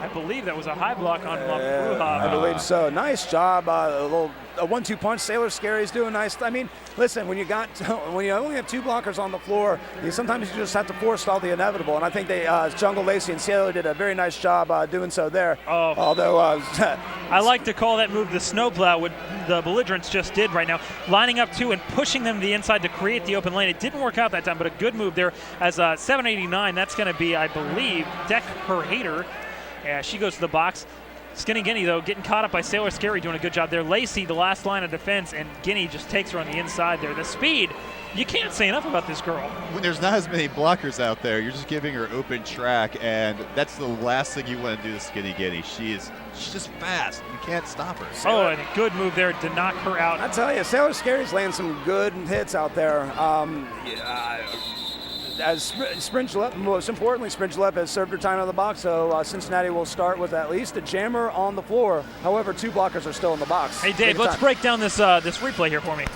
believe that was a high block on La Bruja.
I believe so. Nice job. A 1-2 punch. Sailor Scary's doing nice. I mean, listen, when you only have 2 blockers on the floor, sometimes you just have to forestall the inevitable. And I think Jungle Lacey and Sailor did a very nice job doing so there.
Oh.
Although
I like to call that move the snowplow, what the Belligerents just did right now, lining up 2 and pushing them to the inside to create the open lane. It didn't work out that time, but a good move there as 789. That's going to be, I believe, Deck Her Hater. Yeah, she goes to the box. Skinny Guinea, though, getting caught up by Sailor Scary, doing a good job there. Lacey, the last line of defense, and Guinea just takes her on the inside there. The speed, you can't say enough about this girl.
When there's not as many blockers out there, you're just giving her open track, and that's the last thing you want to do to Skinny Guinea. She's just fast. You can't stop her.
Oh, and a good move there to knock her out.
I tell you, Sailor Scary's laying some good hits out there. as Sprint Gillette, most importantly, Sprint Gillette has served her time out of the box, so Cincinnati will start with at least a jammer on the floor. However, 2 blockers are still in the box.
Hey, Dave, let's break down this this replay here for me.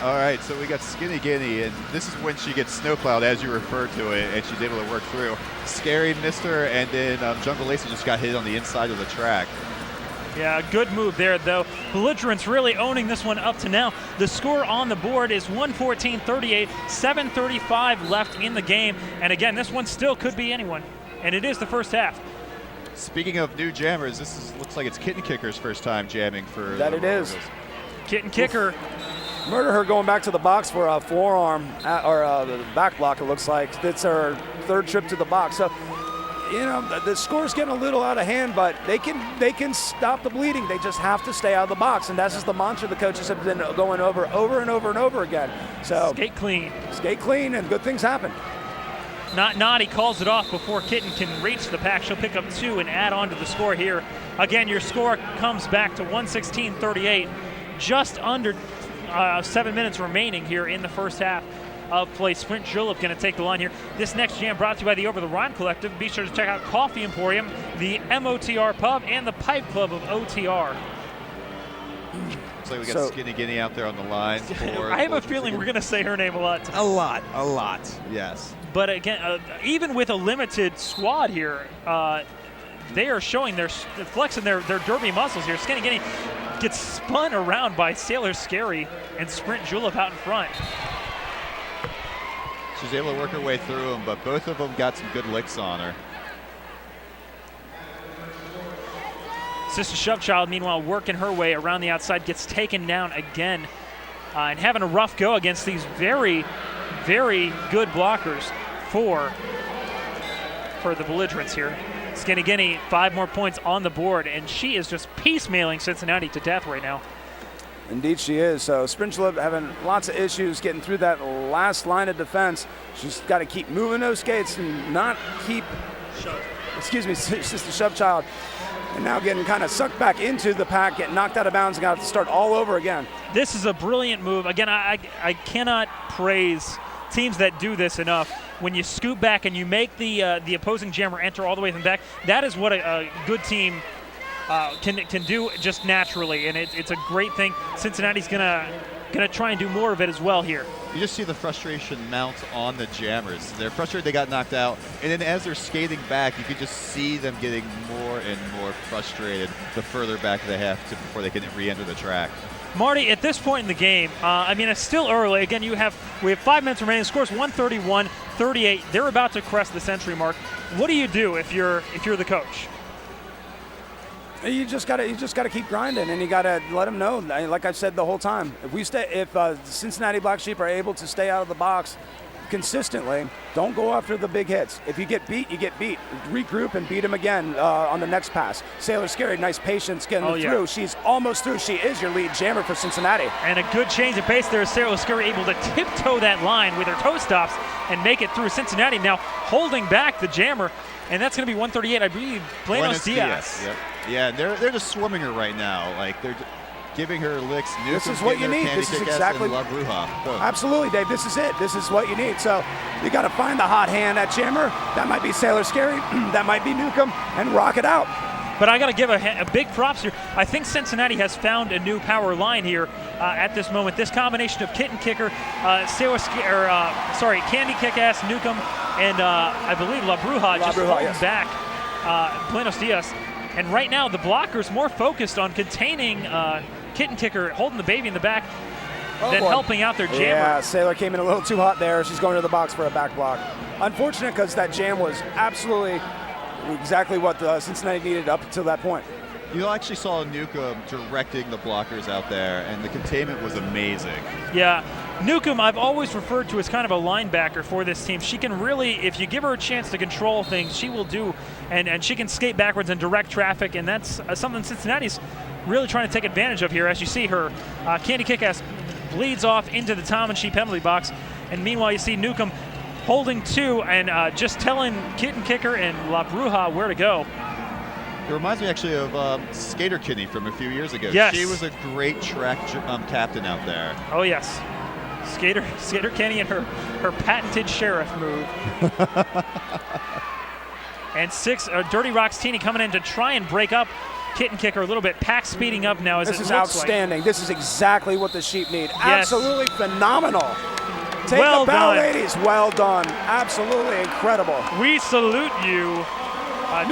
All right, so we got Skinny Guinea, and this is when she gets snowplowed, as you referred to it, and she's able to work through. Scary missed her, and then Jungle Lacey just got hit on the inside of the track.
Yeah, good move there, though. Belligerents really owning this one up to now. The score on the board is 114-38, 7:35 left in the game. And again, this one still could be anyone, and it is the first half.
Speaking of new jammers, looks like it's Kitten Kicker's first time jamming for
that. It is.
Kitten Kicker.
Murder her going back to the box for a forearm, or the back block, it looks like. It's her 3rd trip to the box. So, you know, the score's getting a little out of hand, but they can stop the bleeding. They just have to stay out of the box, and that's just the mantra the coaches have been going over and over again. So
skate clean,
and good things happen.
Not Naughty calls it off before Kitten can reach the pack. She'll pick up 2 and add on to the score here. Again, your score comes back to 116-38, just under 7 minutes remaining here in the first half of play. Sprint Julep going to take the line here. This next jam brought to you by the Over the Rhine Collective. Be sure to check out Coffee Emporium, the MOTR Pub, and the Pipe Club of OTR.
Looks like we got Skinny Guinea out there on the line.
I have a feeling we're going to say her name a lot.
A lot, yes.
But again, even with a limited squad here, they are showing flexing their derby muscles here. Skinny Guinea gets spun around by Sailor Scary and Sprint Julep out in front.
She's able to work her way through them, but both of them got some good licks on her.
Sister Shovechild, meanwhile, working her way around the outside, gets taken down again and having a rough go against these very, very good blockers for the Belligerents here. Skinny Guinea, 5 more points on the board, and she is just piecemealing Cincinnati to death right now. Indeed
she is. So Sprint Gillette having lots of issues getting through that last line of defense. She's got to keep moving those skates and not keep, Sister Shovechild, and now getting kind of sucked back into the pack, getting knocked out of bounds and got to start all over again.
This is a brilliant move. Again, I cannot praise teams that do this enough. When you scoop back and you make the opposing jammer enter all the way from the back, that is what a good team can do just naturally, and it's a great thing. Cincinnati's gonna try and do more of it as well here.
You just see the frustration mount on the jammers. They're frustrated they got knocked out, and then as they're skating back, you can just see them getting more and more frustrated the further back they have to before they can re-enter the track.
Marty, at this point in the game, I mean, it's still early. Again, we have 5 minutes remaining. The score's 131-38. They're about to crest the century mark. What do you do if you're the coach?
You just gotta keep grinding, and you gotta let them know. Like I've said the whole time, if Cincinnati Black Sheep are able to stay out of the box consistently, don't go after the big hits. If you get beat, you get beat. Regroup and beat them again on the next pass. Sailor Scary, nice patience getting through. Yeah. She's almost through. She is your lead jammer for Cincinnati.
And a good change of pace there. Sailor Scary able to tiptoe that line with her toe stops and make it through. Cincinnati now holding back the jammer, and that's going to be 138. I believe Buenos Diaz.
Yep. Yeah, they're just swarming her right now. Like they're giving her licks.
This is what you need. This is exactly. Absolutely, Dave. This is it. This is what you need. So you got to find the hot hand at jammer. That might be Sailor Scary. That might be Newcomb, and rock it out.
But I got to give a big props here. I think Cincinnati has found a new power line here at this moment. This combination of Kitten Kicker, Candy Kick-Ass, Newcomb, and I believe La Bruja just holding back Buenos Diaz. And right now, the blockers more focused on containing Kitten Kicker, holding the baby in the back, than helping out their jammer.
Yeah, Sailor came in a little too hot there. She's going to the box for a back block. Unfortunate, because that jam was absolutely exactly what Cincinnati needed up until that point.
You actually saw Newcomb directing the blockers out there, and the containment was amazing.
Yeah, Newcomb I've always referred to as kind of a linebacker for this team. She can really, if you give her a chance to control things, she will do, and she can skate backwards and direct traffic, and that's something Cincinnati's really trying to take advantage of here. As you see her, Candy Kick-Ass bleeds off into the Tom and She penalty box, and meanwhile you see Newcomb holding 2 and just telling Kitten Kicker and La Bruja where to go.
It reminds me actually of Skater Kitty from a few years ago.
Yes.
She was a great track captain out there.
Oh, yes. Skater Kenny and her patented sheriff move. And Dirty Rocks Teeny coming in to try and break up Kitten Kicker a little bit. Pack speeding up now as
this
it
is
looks
outstanding. This is exactly what the Sheep need.
Yes.
Absolutely phenomenal. Take
Well
the bow,
done.
ladies. Well done. Absolutely incredible.
We salute you,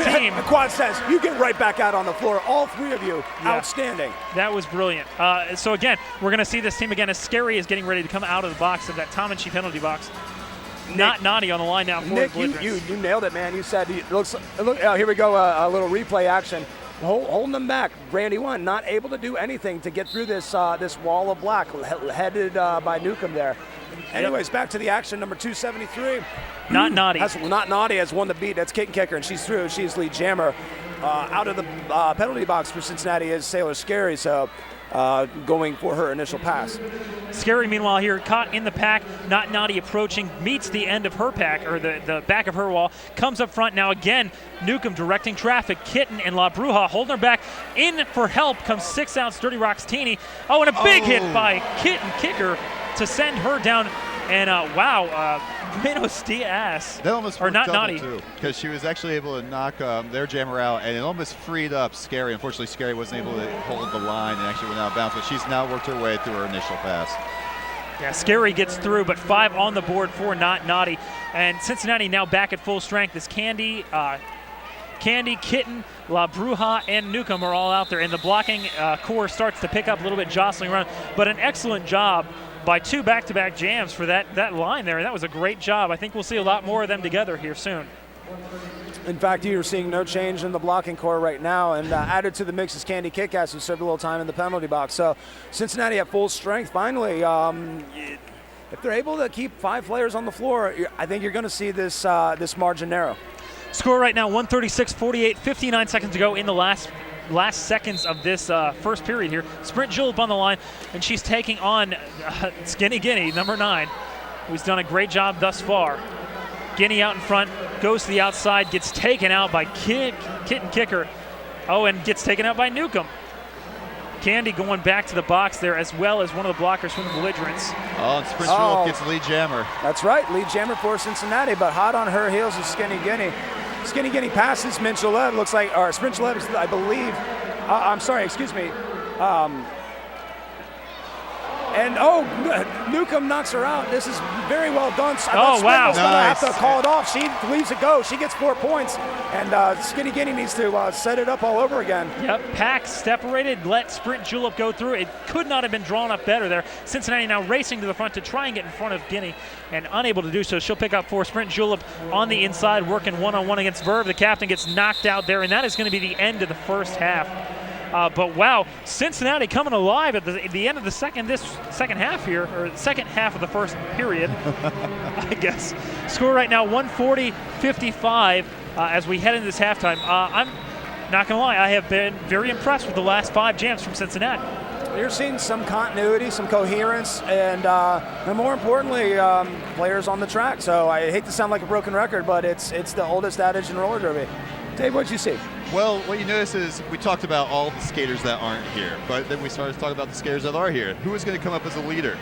team.
The quad says, you get right back out on the floor. All three of you.
Yeah.
Outstanding.
That was brilliant. So again, we're going to see this team again as Scary is getting ready to come out of the box of that Tom and She penalty box. Not Naughty on the line now for
Nick,
the Belligerents.
you nailed it, man. You said, look, here we go, a little replay action. Holding them back. Brandywine not able to do anything to get through this this wall of black, headed by Newcomb there. Anyways, back to the action, number 273.
Not Naughty.
Not Naughty has won the beat. That's Kitten Kicker, and she's through. She's lead jammer. Out of the penalty box for Cincinnati is Sailor Scary, so going for her initial pass.
Scary, meanwhile, here, caught in the pack. Not Naughty approaching, meets the end of her pack, or the back of her wall, comes up front. Now again, Newcomb directing traffic. Kitten and La Bruja holding her back. In for help comes 6-ounce Dirty Rocks Teeny. Oh, and a big hit by Kitten Kicker to send her down. And Buenos Dias.
That almost
or
worked
not
double
Naughty.
too, because she was actually able to knock their jammer out, and it almost freed up Scary. Unfortunately, Scary wasn't able to hold the line and actually went out of bounds, but she's now worked her way through her initial pass.
Yeah, Scary gets through, but 5 on the board for Not Naughty. And Cincinnati now back at full strength as Candy, Kitten, La Bruja, and Newcomb are all out there. And the blocking core starts to pick up a little bit, jostling around. But an excellent job by 2 back-to-back jams for that line there. And that was a great job. I think we'll see a lot more of them together here soon.
In fact, you're seeing no change in the blocking core right now, and added to the mix is Candy Kickass, who served a little time in the penalty box. So Cincinnati at full strength. Finally, if they're able to keep 5 players on the floor, I think you're going to see this this margin narrow.
Score right now, 136-48, 59 seconds to go in the last seconds of this first period here. Sprint Julep on the line, and she's taking on Skinny Guinea, number 9, who's done a great job thus far. Guinea out in front, goes to the outside, gets taken out by Kitten Kicker. Oh, and gets taken out by Newcomb. Candy going back to the box there, as well as one of the blockers from the Belligerents.
Oh, and Sprint Julep gets lead jammer.
That's right, lead jammer for Cincinnati, but hot on her heels is Skinny Guinea. Skinny Guinea passes Minchelev, looks like, or Sprint Julep, I believe. I'm sorry, excuse me. And Newcomb knocks her out. This is very well done.
Oh, wow.
Sprint gonna have to call it off. She leaves it go. She gets 4 points. And Skinny Guinea needs to set it up all over again.
Yep, pack separated, let Sprint Julep go through. It could not have been drawn up better there. Cincinnati now racing to the front to try and get in front of Guinea, and unable to do so. She'll pick up 4. Sprint Julep on the inside, working one-on-one against Verve. The captain gets knocked out there, and that is going to be the end of the first half. But wow, Cincinnati coming alive at the end of the second half here, or the second half of the first period, I guess. Score right now 140-55 as we head into this halftime. I'm not gonna lie, I have been very impressed with the last 5 jams from Cincinnati.
You're seeing some continuity, some coherence, and more importantly, players on the track. So I hate to sound like a broken record, but it's the oldest adage in roller derby. Dave, what'd you see?
Well, what you notice is we talked about all the skaters that aren't here, but then we started to talk about the skaters that are here. Who is going to come up as a leader?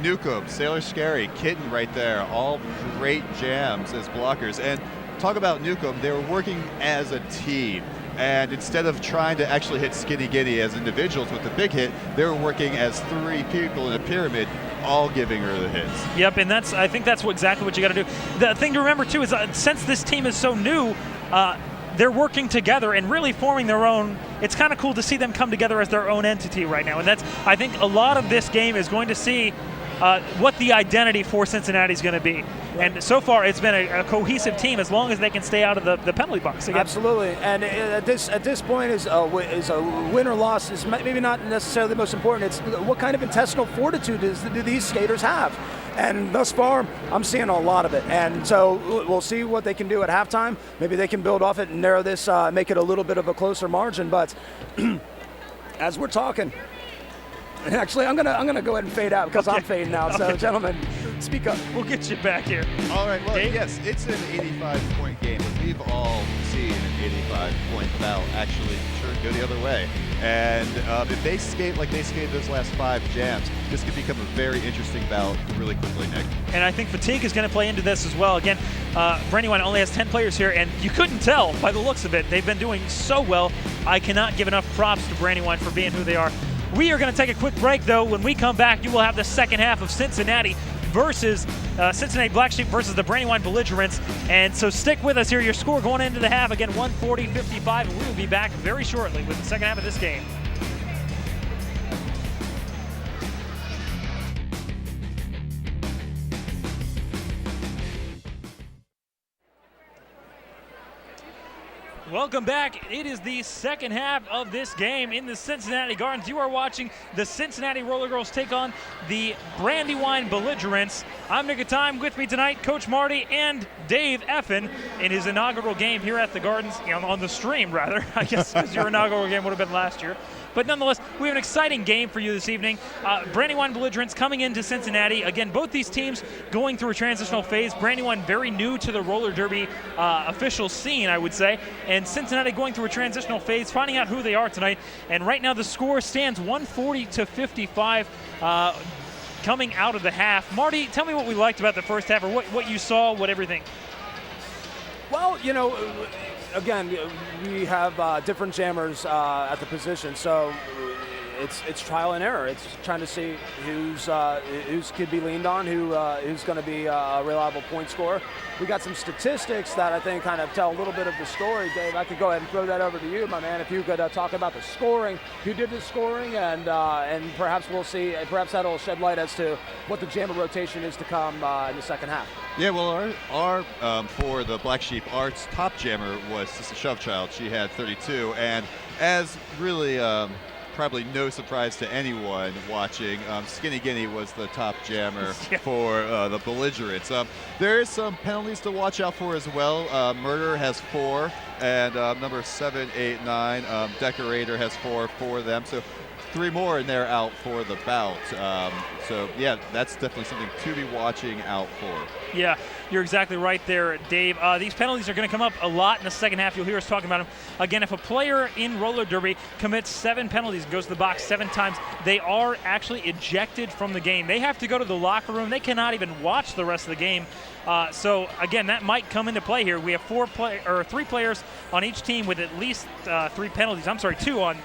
Newcomb, Sailor Scary, Kitten right there, all great jams as blockers. And talk about Newcomb, they were working as a team. And instead of trying to actually hit Skinny Guinea as individuals with the big hit, they were working as 3 people in a pyramid, all giving her the hits.
Yep, and I think that's exactly what you got to do. The thing to remember too is since this team is so new, they're working together and really forming their own. It's kind of cool to see them come together as their own entity right now. And I think a lot of this game is going to see what the identity for Cincinnati is going to be. And so far, it's been a cohesive team as long as they can stay out of the penalty box. Again.
Absolutely. And at this point, is a win or loss is maybe not necessarily the most important. It's what kind of intestinal fortitude do these skaters have? And thus far, I'm seeing a lot of it. And so we'll see what they can do at halftime. Maybe they can build off it and narrow this, make it a little bit of a closer margin. But as we're talking, actually, I'm gonna go ahead and fade out because I'm fading out. So, gentlemen, speak up.
We'll get you back here.
All right, well,
Dave?
yes, it's an 85-point game with we've all seen an 85-point bout actually go the other way. And if they skate like they skated those last 5 jams, this could become a very interesting bout really quickly, Nick.
And I think fatigue is going to play into this as well. Again, Brandywine only has 10 players here, and you couldn't tell by the looks of it. They've been doing so well. I cannot give enough props to Brandywine for being who they are. We are going to take a quick break, though. When we come back, you will have the second half of Cincinnati versus Cincinnati Black Sheep versus the Brandywine Belligerents. And so stick with us here. Your score going into the half, again, 140-55. We will be back very shortly with the second half of this game. Welcome back. It is the second half of this game in the Cincinnati Gardens. You are watching the Cincinnati Roller Girls take on the Brandywine Belligerents. I'm Nick of Time. With me tonight, Coach Marty and Dave Effen in his inaugural game here at the Gardens, on the stream rather, I guess, because your inaugural game would have been last year. But nonetheless, we have an exciting game for you this evening. Brandywine Belligerents coming into Cincinnati. Again, both these teams going through a transitional phase. Brandywine very new to the roller derby official scene, I would say. And Cincinnati going through a transitional phase, finding out who they are tonight. And right now the score stands 140-55 coming out of the half. Marty, tell me what we liked about the first half, or what you saw, what everything.
Well, again, we have different jammers at the position, so it's trial and error. It's trying to see who's could be leaned on, who's going to be a reliable point scorer. We got some statistics that I think kind of tell a little bit of the story. Dave, I could go ahead and throw that over to you, my man. If you could talk about the scoring, who did the scoring, and perhaps we'll see. Perhaps that'll shed light as to what the jammer rotation is to come in the second half.
Yeah, well, our for the Black Sheep, our top jammer was Sister Shovechild. She had 32, and as really probably no surprise to anyone watching, Skinny Guinea was the top jammer for the Belligerents. There is some penalties to watch out for as well. Murder has 4, and number 7, 8, 9, Decorator has 4 for them. So 3 more and they're out for the bout. So yeah, that's definitely something to be watching out for.
Yeah, you're exactly right there, Dave. These penalties are going to come up a lot in the second half. You'll hear us talking about them. Again, if a player in roller derby commits 7 penalties, goes to the box 7 times, they are actually ejected from the game. They have to go to the locker room. They cannot even watch the rest of the game. So again, that might come into play here. We have 3 players on each team with at least 3 penalties. I'm sorry, 2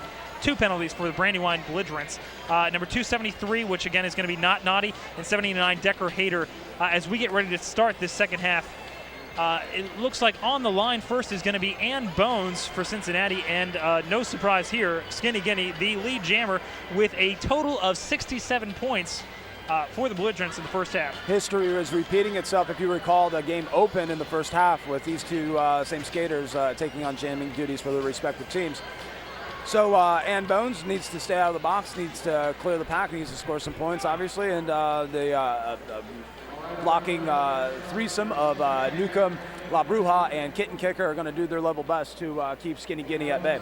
penalties for the Brandywine Belligerents. Number 273, which again is going to be Not Naughty, and 79, Decker Hater. As we get ready to start this second half, it looks like on the line first is going to be Ann Bones for Cincinnati, and no surprise here, Skinny Guinea, the lead jammer, with a total of 67 points for the Belligerents in the first half.
History is repeating itself. If you recall, the game opened in the first half with these two same skaters taking on jamming duties for their respective teams. So Ann Bones needs to stay out of the box, needs to clear the pack, needs to score some points, obviously, and the blocking threesome of Newcomb, La Bruja, and Kitten Kicker are going to do their level best to keep Skinny Guinea at bay.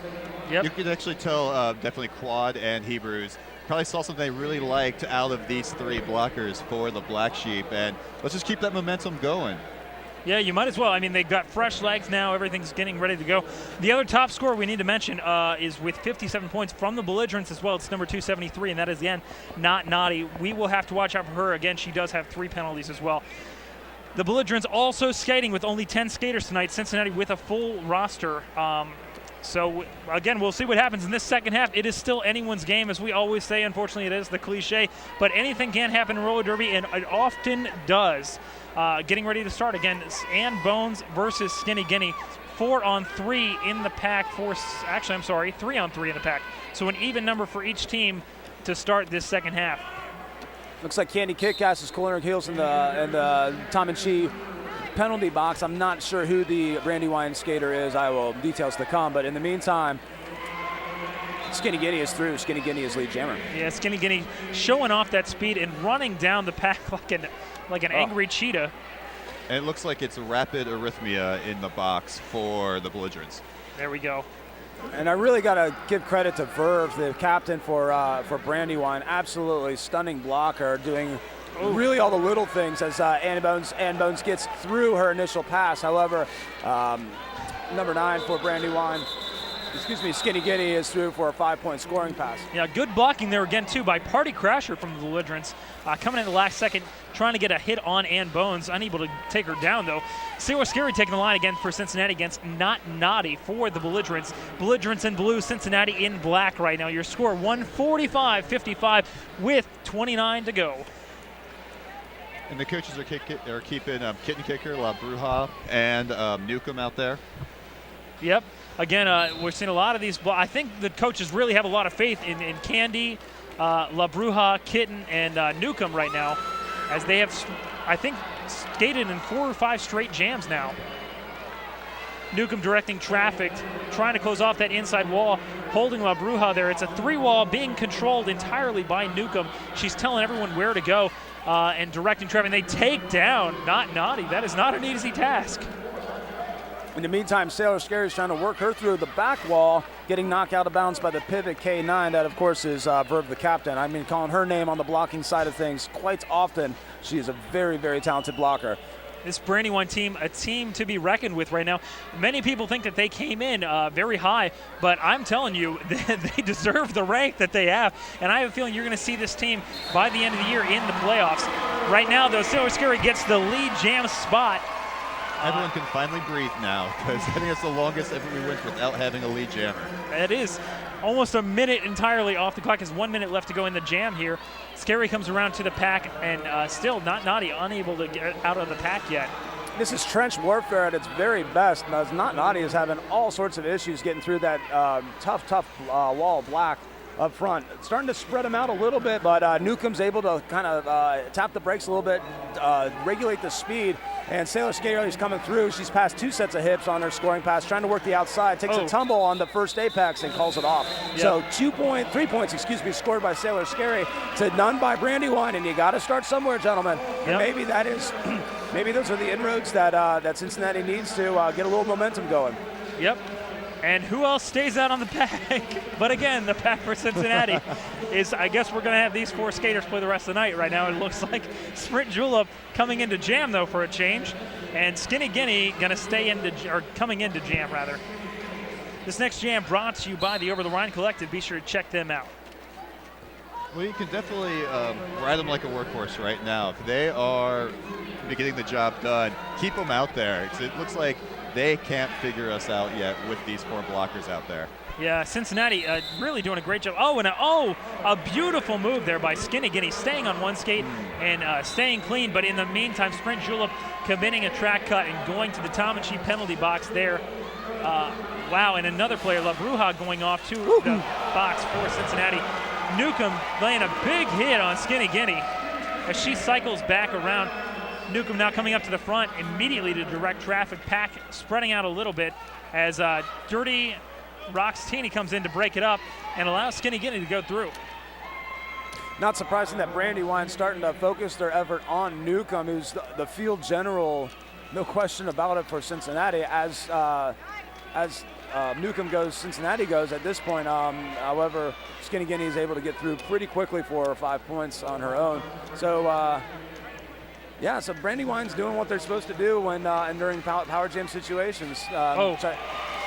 Yep.
You could actually tell definitely Quad and Hebrews probably saw something they really liked out of these 3 blockers for the Black Sheep, and let's just keep that momentum going.
Yeah, you might as well. I mean, they've got fresh legs now. Everything's getting ready to go. The other top scorer we need to mention is with 57 points from the Belligerents as well. It's number 273, and that is, again, Not Naughty. We will have to watch out for her. Again, she does have 3 penalties as well. The Belligerents also skating with only 10 skaters tonight. Cincinnati with a full roster. So, again, we'll see what happens in this second half. It is still anyone's game, as we always say. Unfortunately, it is the cliche. But anything can happen in roller derby, and it often does. Getting ready to start again. Ann Bones versus Skinny Guinea. 4-on-3 in the pack. 3-on-3 in the pack. So an even number for each team to start this second half.
Looks like Candy Kickass is cooling her heels in the Tom and Chi penalty box. I'm not sure who the Brandywine skater is. I will details to come. But in the meantime, Skinny Guinea is through. Skinny Guinea is lead jammer.
Yeah, Skinny Guinea showing off that speed and running down the pack like an angry cheetah.
And it looks like it's rapid arrhythmia in the box for the Belligerents.
There we go.
And I really got to give credit to Verve, the captain for Brandywine. Absolutely stunning blocker, doing really all the little things as Ann Bones gets through her initial pass. However, number 9 for Brandywine, Skinny Guinea is through for a 5-point scoring pass.
Yeah, good blocking there again, too, by Party Crasher from the Belligerents. Coming in the last second, trying to get a hit on Ann Bones. Unable to take her down, though. Sailor Scary taking the line again for Cincinnati against Not Naughty for the Belligerents. Belligerents in blue, Cincinnati in black right now. Your score 145-55 with 29 to go.
And the coaches are keeping Kitten Kicker, La Bruja, and Newcomb out there.
Yep. Again, we're seeing a lot of these. I think the coaches really have a lot of faith in Candy, La Bruja, Kitten, and Newcomb right now, as they have, I think, skated in 4 or 5 straight jams now. Newcomb directing traffic, trying to close off that inside wall, holding La Bruja there. It's a 3-wall being controlled entirely by Newcomb. She's telling everyone where to go and directing traffic. And they take down Not Naughty. That is not an easy task.
In the meantime, Sailor Scary is trying to work her through the back wall, getting knocked out of bounds by the pivot K9. That, of course, is Verve the captain. I mean, calling her name on the blocking side of things quite often. She is a very, very talented blocker.
This Brandywine team, a team to be reckoned with right now. Many people think that they came in very high, but I'm telling you, they deserve the rank that they have. And I have a feeling you're going to see this team by the end of the year in the playoffs. Right now, though, Sailor Scary gets the lead jam spot.
Everyone can finally breathe now, because I think it's the longest ever we went without having a lead jammer.
It is almost a minute entirely off the clock. There's 1 minute left to go in the jam here. Scary comes around to the pack, and still Not Naughty unable to get out of the pack yet.
This is trench warfare at its very best. As Not Naughty is having all sorts of issues getting through that tough wall of black up front. It's starting to spread them out a little bit, but Newcomb's able to kind of tap the brakes a little bit, regulate the speed, and Sailor Scary is coming through. She's passed 2 sets of hips on her scoring pass, trying to work the outside, takes a tumble on the first apex and calls it off. Yep. So 3 points, scored by Sailor Scary to none by Brandywine, and you got to start somewhere, gentlemen. Yep. And maybe that is, maybe those are the inroads that that Cincinnati needs to get a little momentum going.
Yep. And who else stays out on the pack? But again, the pack for Cincinnati is, I guess we're going to have these 4 skaters play the rest of the night right now. It looks like Sprint Julep coming into jam, though, for a change. And Skinny Guinea going to stay into, or coming into jam, rather. This next jam brought to you by the Over the Rhine Collective. Be sure to check them out.
Well, you can definitely ride them like a workhorse right now. If they are getting the job done, keep them out there. It looks like they can't figure us out yet with these 4 blockers out there.
Yeah, Cincinnati really doing a great job. A beautiful move there by Skinny Guinea, staying on one skate and staying clean. But in the meantime, Sprint Julep committing a track cut and going to the Tom and She penalty box there. Wow, and another player, La Bruja, going off to the box for Cincinnati. Newcomb laying a big hit on Skinny Guinea as she cycles back around. Newcomb now coming up to the front immediately to direct traffic. Pack spreading out a little bit as Dirty Roxtini comes in to break it up and allow Skinny Guinea to go through.
Not surprising that Brandywine's starting to focus their effort on Newcomb, who's the field general, no question about it, for Cincinnati. As Newcomb goes, Cincinnati goes at this point. However, Skinny Guinea is able to get through pretty quickly for 5 points on her own. So, yeah, so Brandywine's doing what they're supposed to do when during power jam situations.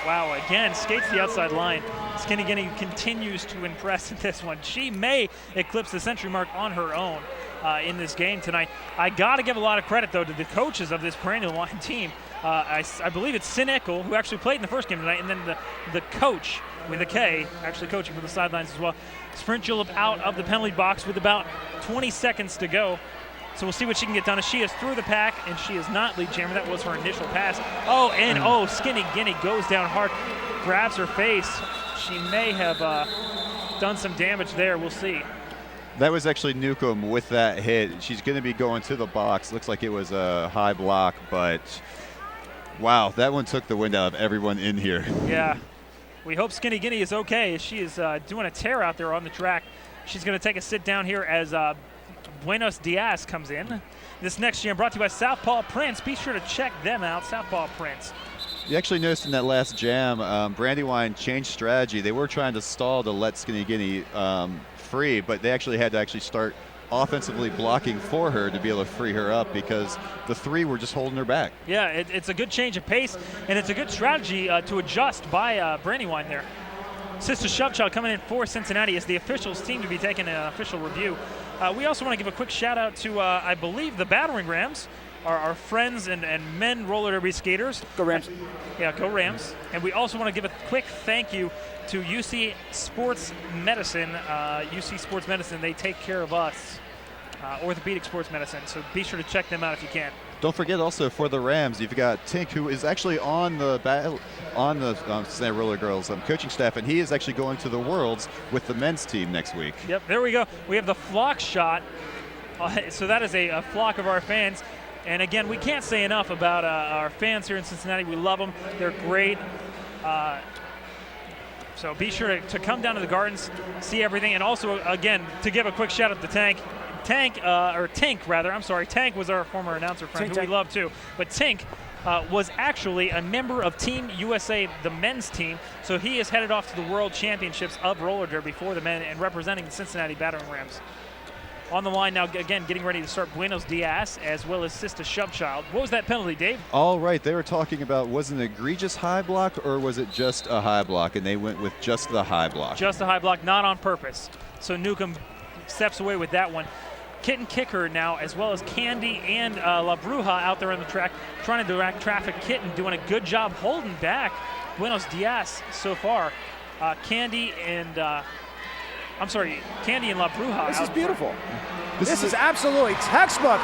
Wow, again, skates the outside line. Skinny Guinea continues to impress in this one. She may eclipse the century mark on her own in this game tonight. I got to give a lot of credit, though, to the coaches of this Brandywine team. I believe it's Sinekel, who actually played in the first game tonight, and then the coach with a K, actually coaching from the sidelines as well. Sprint Julep out of the penalty box with about 20 seconds to go. So we'll see what she can get done. As she is through the pack, and she is not lead jammer. That was her initial pass. Skinny Guinea goes down hard, grabs her face. She may have done some damage there. We'll see.
That was actually Newcomb with that hit. She's going to be going to the box. Looks like it was a high block, but wow, that one took the wind out of everyone in here.
Yeah. We hope Skinny Guinea is okay. She is doing a tear out there on the track. She's going to take a sit down here as Buenos Dias comes in. This next jam brought to you by Southpaw Prince. Be sure to check them out, Southpaw Prince.
You actually noticed in that last jam, Brandywine changed strategy. They were trying to stall to let Skinny Guinea free, but they actually had to start offensively blocking for her to be able to free her up because the three were just holding her back.
Yeah, it's a good change of pace, and it's a good strategy to adjust by Brandywine there. Sister Shubchild coming in for Cincinnati as the officials seem to be taking an official review. We also want to give a quick shout out to, I believe, the Battering Rams, our friends and men roller derby skaters.
Go Rams.
Yeah, go Rams. And we also want to give a quick thank you to UC Sports Medicine. UC Sports Medicine, they take care of us, orthopedic sports medicine. So be sure to check them out if you can.
Don't forget also for the Rams, you've got Tink, who is actually on the Cincinnati Roller Girls coaching staff, and he is actually going to the Worlds with the men's team next week.
Yep, there we go. We have the flock shot. So that is a flock of our fans. And again, we can't say enough about our fans here in Cincinnati. We love them. They're great. So be sure to come down to the Gardens, see everything. And also, again, to give a quick shout out to Tank, Tank was our former announcer friend, who we love too. But Tink was actually a member of Team USA, the men's team. So he is headed off to the World Championships of roller derby for the men and representing the Cincinnati Battering Rams. On the line now, again, getting ready to start Buenos Dias as well as Sister Shubchild. What was that penalty, Dave?
All right, they were talking about, was it an egregious high block or was it just a high block? And they went with just the high block.
Just a high block, not on purpose. So Newcomb steps away with that one. Kitten Kicker now, as well as Candy and La Bruja out there on the track, trying to direct traffic. Kitten doing a good job holding back Buenos Dias so far. Candy and La Bruja.
This is beautiful. This is absolutely textbook.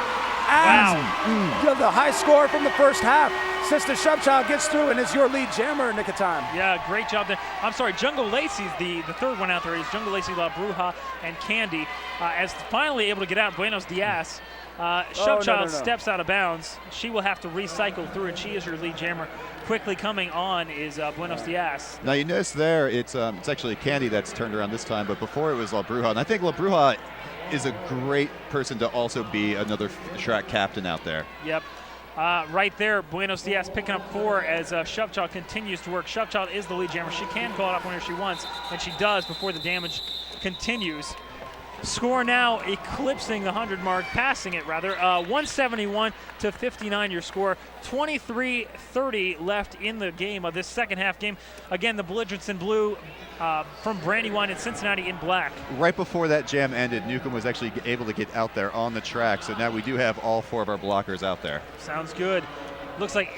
Wow.
The high score from the first half. Sister Shubchild gets through and is your lead jammer, nick of time.
Yeah, great job there. I'm sorry, Jungle Lacey's the third one out there. Is Jungle Lacey, La Bruja, and Candy. As finally able to get out Buenos Dias, Shubchild steps out of bounds. She will have to recycle through, and she is your lead jammer. Quickly coming on is Buenos Dias.
Now you notice there, it's actually Candy that's turned around this time, but before it was La Bruja. And I think La Bruja is a great person to also be another track captain out there.
Yep. Right there, Buenos Dias picking up 4 as Shubchild continues to work. Shubchild is the lead jammer. She can call it up whenever she wants, and she does before the damage continues. Score now eclipsing the 100 mark, passing it rather. 171 to 59 your score. 23:30 left in the game of this second half game. Again, the Belligerents in blue from Brandywine and Cincinnati in black.
Right before that jam ended, Newcomb was actually able to get out there on the track, so now we do have all 4 of our blockers out there.
Sounds good. Looks like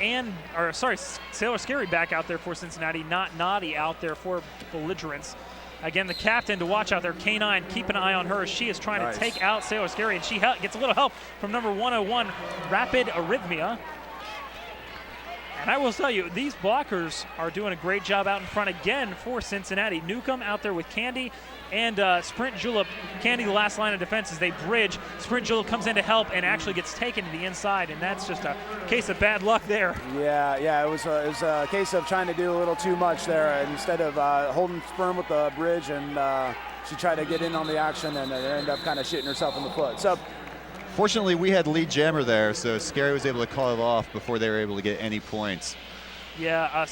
Sailor Scary back out there for Cincinnati, not Naughty out there for Belligerents. Again, the captain to watch out there, K9, keep an eye on her. She is trying to take out Sailor Scary, and she gets a little help from number 101, Rapid Arrhythmia. And I will tell you, these blockers are doing a great job out in front again for Cincinnati. Newcomb out there with Candy and Sprint Julep. Candy, the last line of defense as they bridge. Sprint Julep comes in to help and actually gets taken to the inside, and that's just a case of bad luck there.
Yeah, it was a case of trying to do a little too much there. Instead of holding firm with the bridge, and she tried to get in on the action and ended up kind of shitting herself in the foot. So,
fortunately, we had lead jammer there, so Scary was able to call it off before they were able to get any points.
Yeah,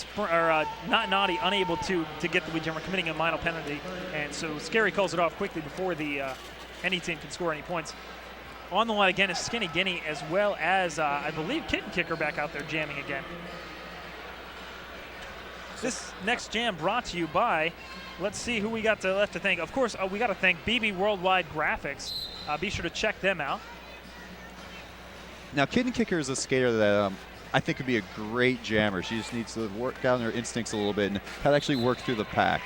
not Naughty, unable to get the lead jammer, committing a minor penalty, and so Scary calls it off quickly before any team can score any points. On the line again is Skinny Guinea, as well as I believe Kitten Kicker back out there jamming again. This next jam brought to you by, let's see who we got left to thank. Of course, we got to thank BB Worldwide Graphics. Be sure to check them out.
Now, Kitten Kicker is a skater that I think could be a great jammer. She just needs to work down her instincts a little bit and how to actually work through the pack.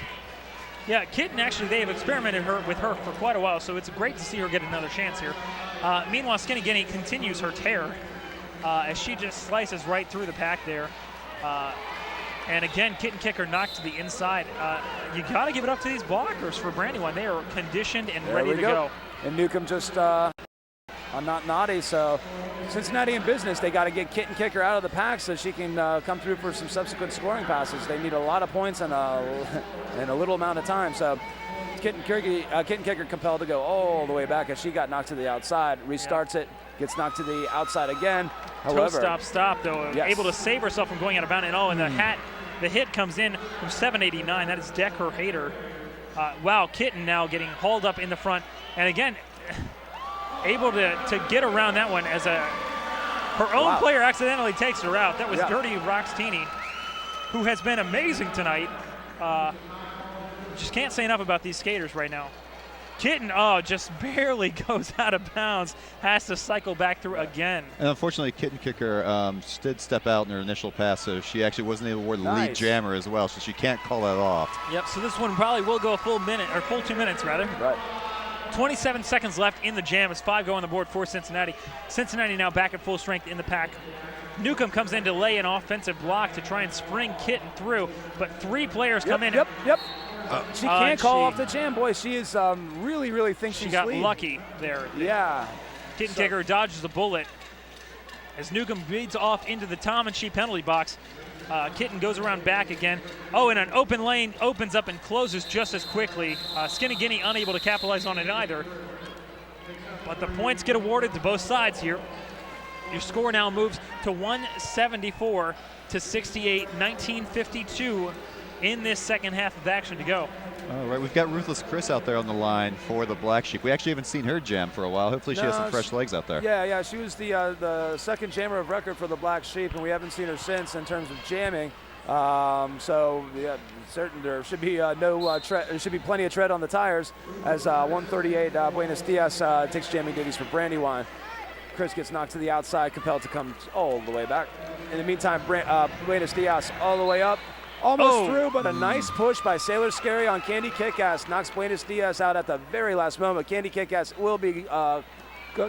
Yeah, Kitten, actually, they have experimented with her for quite a while, so it's great to see her get another chance here. Meanwhile, Skinny Guinea continues her tear as she just slices right through the pack there. And again, Kitten Kicker knocked to the inside. You got to give it up to these blockers for Brandywine. They are conditioned and ready to go.
And Newcomb just not Naughty, so Cincinnati in business. They got to get Kitten Kicker out of the pack so she can come through for some subsequent scoring passes. They need a lot of points in a little amount of time. So Kitten Kicker compelled to go all the way back as she got knocked to the outside. Restarts it, gets knocked to the outside again. However,
stop though. Yes. Able to save herself from going out of bounds. And the hit comes in from 789. That is Decker Hader. Wow, Kitten now getting hauled up in the front. And again, able to get around that one as her own player accidentally takes her out. That was Dirty Roxtini, who has been amazing tonight. Just can't say enough about these skaters right now. Kitten, just barely goes out of bounds, has to cycle back through again.
And unfortunately, Kitten Kicker did step out in her initial pass, so she actually wasn't able to award the lead jammer as well, so she can't call that off.
Yep, so this one probably will go a full 2 minutes rather.
Right.
27 seconds left in the jam as 5 go on the board for Cincinnati. Cincinnati now back at full strength in the pack. Newcomb comes in to lay an offensive block to try and spring Kitten through, but 3 players come in.
She can't call off the jam, boy. She is really thinks
she
she's
got
lead.
lucky there.
Yeah.
Kitten Kicker dodges a bullet as Newcomb bleeds off into the Tom and She penalty box. Kitten goes around back again. And an open lane opens up and closes just as quickly. Skinny Guinea unable to capitalize on it either. But the points get awarded to both sides here. Your score now moves to 174 to 68, 1952 in this second half of action to go.
All right, we've got Ruthless Chris out there on the line for the Black Sheep. We actually haven't seen her jam for a while. Hopefully she has some fresh legs out there.
Yeah, she was the second jammer of record for the Black Sheep, and we haven't seen her since in terms of jamming. So yeah, certain there should be there should be plenty of tread on the tires as 138 Buenos Dias takes jamming duties for Brandywine. Chris gets knocked to the outside, compelled to come all the way back. In the meantime, Buenos Dias all the way up. Almost through, but a nice push by Sailor Scary on Candy Kickass. Knocks Buenos Dias out at the very last moment. Candy Kickass will be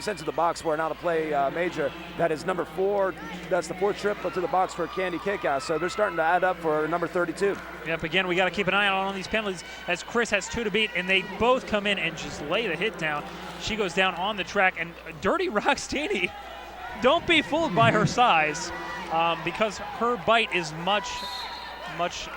sent to the box for an out-of-play major. That is number 4. That's the 4th trip to the box for Candy Kickass. So they're starting to add up for number 32.
Yep, again, we got to keep an eye on these penalties as Chris has 2 to beat, and they both come in and just lay the hit down. She goes down on the track, and Dirty Roxtini, don't be fooled by her size because her bite is much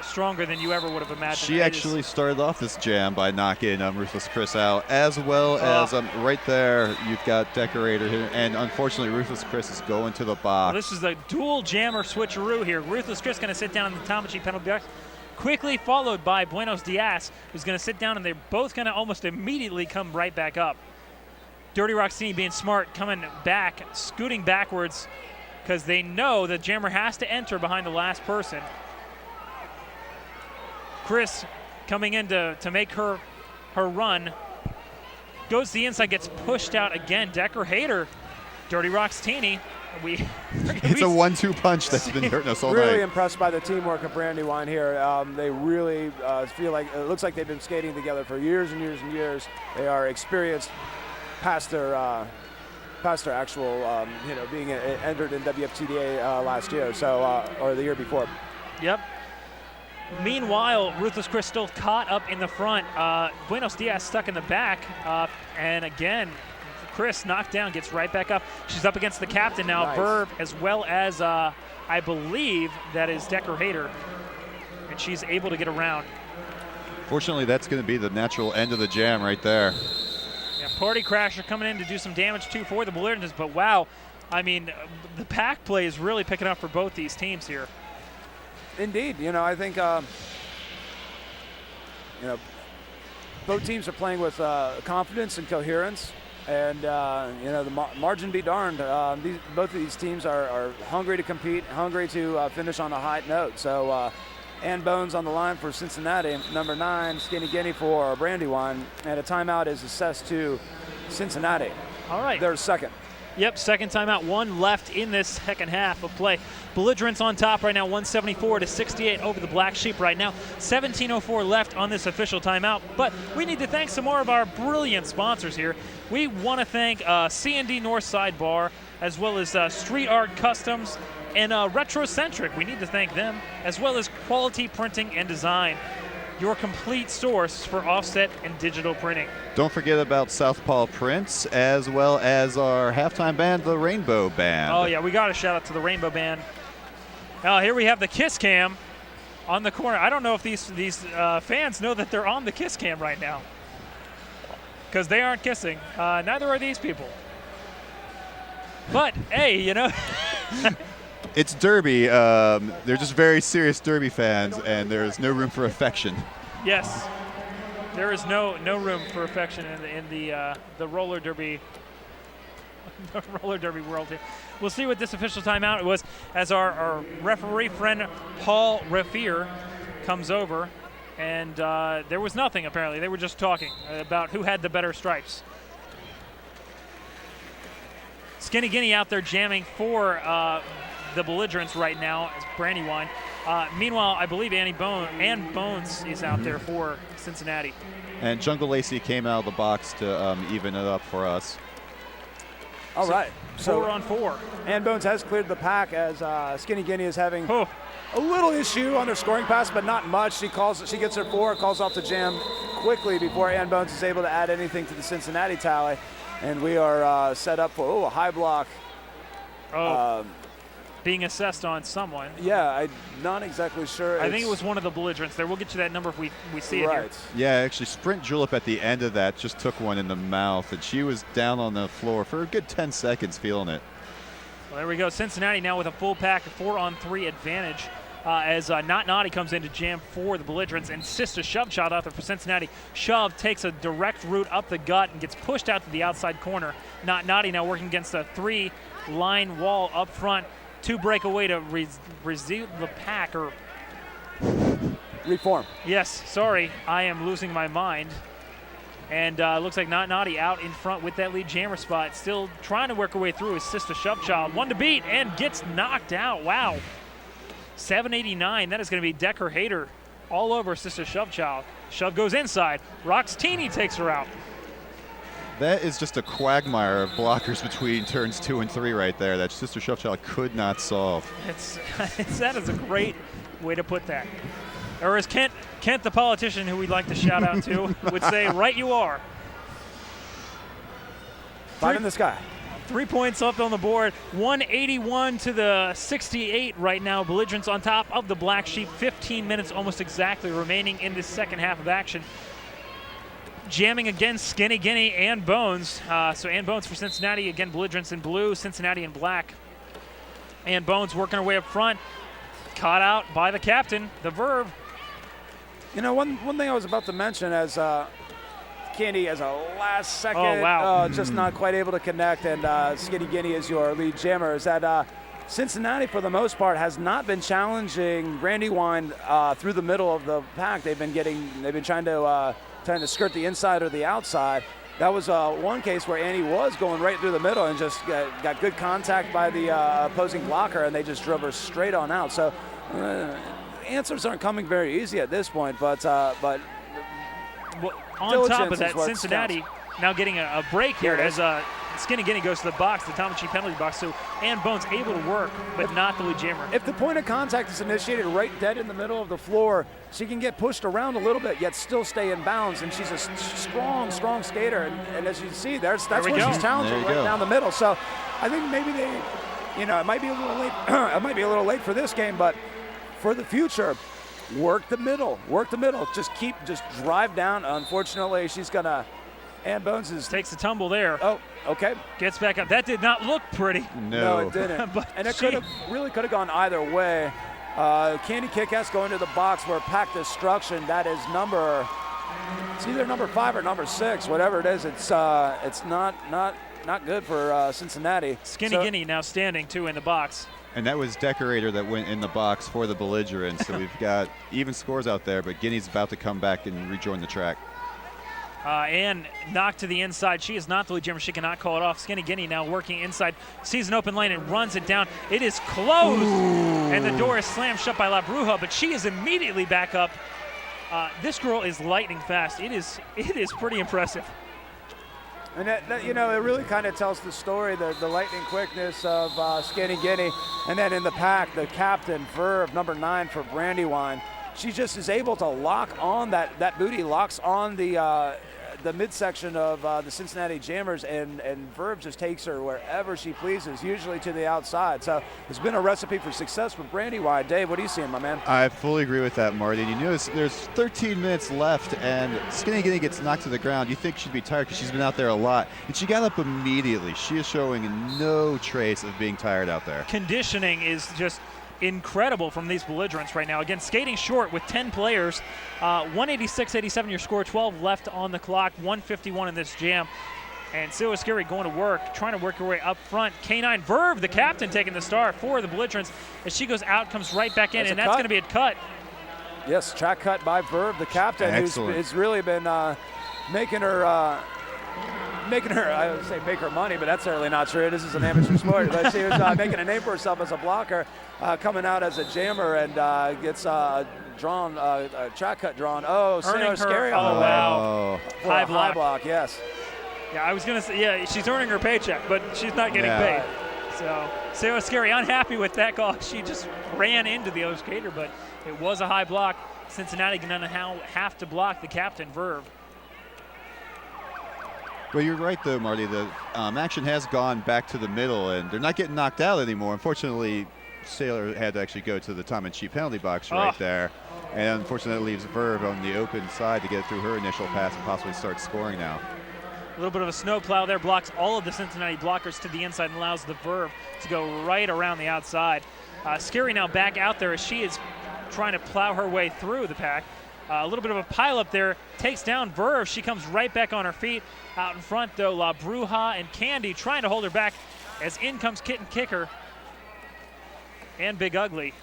stronger than you ever would have imagined.
She actually started off this jam by knocking Ruthless Chris out, as well as right there, you've got Decorator here, and unfortunately, Ruthless Chris is going to the box.
Well, this is a dual jammer switcheroo here. Ruthless Chris going to sit down in the Tamachi penalty box, quickly followed by Buenos Dias, who's going to sit down, and they're both going to almost immediately come right back up. Dirty Roxtini being smart, coming back, scooting backwards, because they know the jammer has to enter behind the last person. Chris coming in to make her run. Goes to the inside, gets pushed out again. Decker Hater, Dirty Roxtini.
It's a 1-2 punch that's been hurting us all night.
Really impressed by the teamwork of Brandywine here. They really feel like, it looks like they've been skating together for years and years and years. They are experienced past their actual, being entered in WFTDA last year, or the year before.
Yep. Meanwhile, Ruthless Chris still caught up in the front. Buenos Dias stuck in the back. And again, Chris knocked down, gets right back up. She's up against the captain now,
Nice.
Verb, as well as I believe that is Decker Hater. And she's able to get around.
Fortunately, that's going to be the natural end of the jam right there.
Yeah, Party Crasher coming in to do some damage too for the Belligerents. But wow, I mean, the pack play is really picking up for both these teams here.
Indeed, I think both teams are playing with confidence and coherence, and the margin be darned. Both of these teams are hungry to compete, hungry to finish on a high note. So, Ann Bones on the line for Cincinnati, number 9, Skinny Guinea for Brandywine, and a timeout is assessed to Cincinnati.
All right.
They're second.
Yep, second timeout, 1 left in this second half of play. Belligerents on top right now, 174 to 68 over the Black Sheep right now. 17:04 left on this official timeout, but we need to thank some more of our brilliant sponsors here. We want to thank C&D Northside Bar, as well as Street Art Customs and Retrocentric. We need to thank them, as well as Quality Printing and Design, your complete source for offset and digital printing.
Don't forget about Southpaw Prints, as well as our halftime band, the Rainbow Band.
Oh yeah, we got a shout out to the Rainbow Band. Now here we have the Kiss Cam on the corner. I don't know if these fans know that they're on the Kiss Cam right now, because they aren't kissing. Neither are these people. But hey,
It's Derby. They're just very serious Derby fans, and there's no room for affection.
Yes, there is no room for affection in the roller derby the roller derby world here. We'll see what this official timeout was as our referee friend Paul Raffier comes over, and there was nothing apparently. They were just talking about who had the better stripes. Skinny Guinea out there jamming for the Belligerents right now as Brandywine. Meanwhile, I believe Ann Bones is out there for Cincinnati.
And Jungle Lacey came out of the box to even it up for us.
All right. So
4 on 4.
Ann Bones has cleared the pack as Skinny Guinea is having a little issue on her scoring pass, but not much. She gets her 4, calls off the jam quickly before Ann Bones is able to add anything to the Cincinnati tally. And we are set up for a high block.
Being assessed on someone.
Yeah, I'm not exactly sure.
I think it was one of the Belligerents there. We'll get you that number if we see it here.
Yeah, actually, Sprint Julep at the end of that just took one in the mouth, and she was down on the floor for a good 10 seconds feeling it.
Well, there we go. Cincinnati now with a full pack, 4-on-3 advantage as Not Naughty comes in to jam for the Belligerents, and Sister Shove Child out there for Cincinnati. Shove takes a direct route up the gut and gets pushed out to the outside corner. Not Naughty now working against a 3-line wall up front. 2 break away to resume the pack, or
reform.
Yes, sorry, I am losing my mind. And looks like Not Naughty out in front with that lead jammer spot. Still trying to work her way through his Sister Shove Child. 1 to beat and gets knocked out. Wow. 789. That is going to be Decker Hater all over Sister Shove Child. Shove goes inside. Rox Teeny takes her out.
That is just a quagmire of blockers between turns 2 and 3 right there that Sister Shove Child could not solve.
That is a great way to put that. Or as Kent, the politician who we'd like to shout out to, would say, right you are.
5 in the sky.
3 points up on the board. 181 to the 68 right now. Belligerents on top of the Black Sheep. 15 minutes almost exactly remaining in this second half of action. Jamming against Skinny Guinea and Bones. So Ann Bones for Cincinnati. Again, Belligerents in blue, Cincinnati in black. Ann Bones working her way up front. Caught out by the captain, the Verve.
You know, one thing I was about to mention as Candy as a last second, just not quite able to connect, and Skinny Guinea is your lead jammer, is that Cincinnati, for the most part, has not been challenging Brandywine through the middle of the pack. They've been trying to skirt the inside or the outside. That was one case where Annie was going right through the middle and just got good contact by the opposing blocker, and they just drove her straight on out. So answers aren't coming very easy at this point, but
on top of that, Cincinnati now getting a break here as Skinny Guinea goes to the box, the Tomachi penalty box, so Ann Bones able to work, but not the lead jammer.
If the point of contact is initiated right dead in the middle of the floor, she can get pushed around a little bit, yet still stay in bounds, and she's a strong skater, and as you see, that's where she's challenging right down the middle. So I think maybe it might be a little late. It might be a little late for this game, but for the future, work the middle, just drive down. Unfortunately, she's gonna. Ann Bones takes
a tumble there.
Oh, okay.
Gets back up. That did not look pretty.
No, it didn't. And it could have gone either way. Candy Kick-Ass going to the box for pack destruction. That is it's either number 5 or number 6, whatever it is. It's not good for Cincinnati.
Skinny Guinea now standing too in the box.
And that was Decorator that went in the box for the Belligerents. So we've got even scores out there, but Guinea's about to come back and rejoin the track.
Ann knocked to the inside. She is not the lead jammer. She cannot call it off. Skinny Guinea now working inside. Sees an open lane and runs it down. It is closed. And the door is slammed shut by La Bruja, but she is immediately back up. This girl is lightning fast. It is pretty impressive.
And that it really kind of tells the story, the lightning quickness of Skinny Guinea. And then in the pack, the captain, Verve, number 9 for Brandywine. She just is able to lock on that booty, locks on the midsection of the Cincinnati Jammers, and Verve just takes her wherever she pleases, usually to the outside. So it's been a recipe for success for Brandywine. Dave, what are you seeing, my man?
I fully agree with that, Marty. And you notice there's 13 minutes left, and Skinny Guinea gets knocked to the ground. You think she'd be tired because she's been out there a lot, and she got up immediately. She is showing no trace of being tired out there.
Conditioning is just incredible from these Belligerents right now. Again, skating short with 10 players. 186-87 your score, 12 left on the clock, 151 in this jam. And Sailor Scary going to work, trying to work her way up front. K9 Verve, the captain, taking the star for the Belligerents. As she goes out, comes right back in, and that's going to be a cut.
Yes, track cut by Verve, the captain, who's really been making her, I would say make her money, but that's certainly not true. This is an amateur sport. But she was making a name for herself as a blocker, coming out as a jammer, and gets drawn, track cut drawn. Oh, Sailor Scary on the way.
Wow.
High block, yes.
Yeah, I was going to say, yeah, she's earning her paycheck, but she's not getting paid. So Sailor Scary unhappy with that call. She just ran into the other skater, but it was a high block. Cincinnati going to now have to block the captain, Verve.
Well, you're right, though, Marty. The action has gone back to the middle, and they're not getting knocked out anymore. Unfortunately, Sailor had to actually go to the Tom and Cheap penalty box right there. And unfortunately, that leaves Verve on the open side to get through her initial pass and possibly start scoring now.
A little bit of a snow plow there blocks all of the Cincinnati blockers to the inside and allows the Verve to go right around the outside. Scary now back out there as she is trying to plow her way through the pack. A little bit of a pile up there, takes down Verve. She comes right back on her feet. Out in front, though, La Bruja and Candy trying to hold her back as in comes Kitten Kicker and Big Ugly.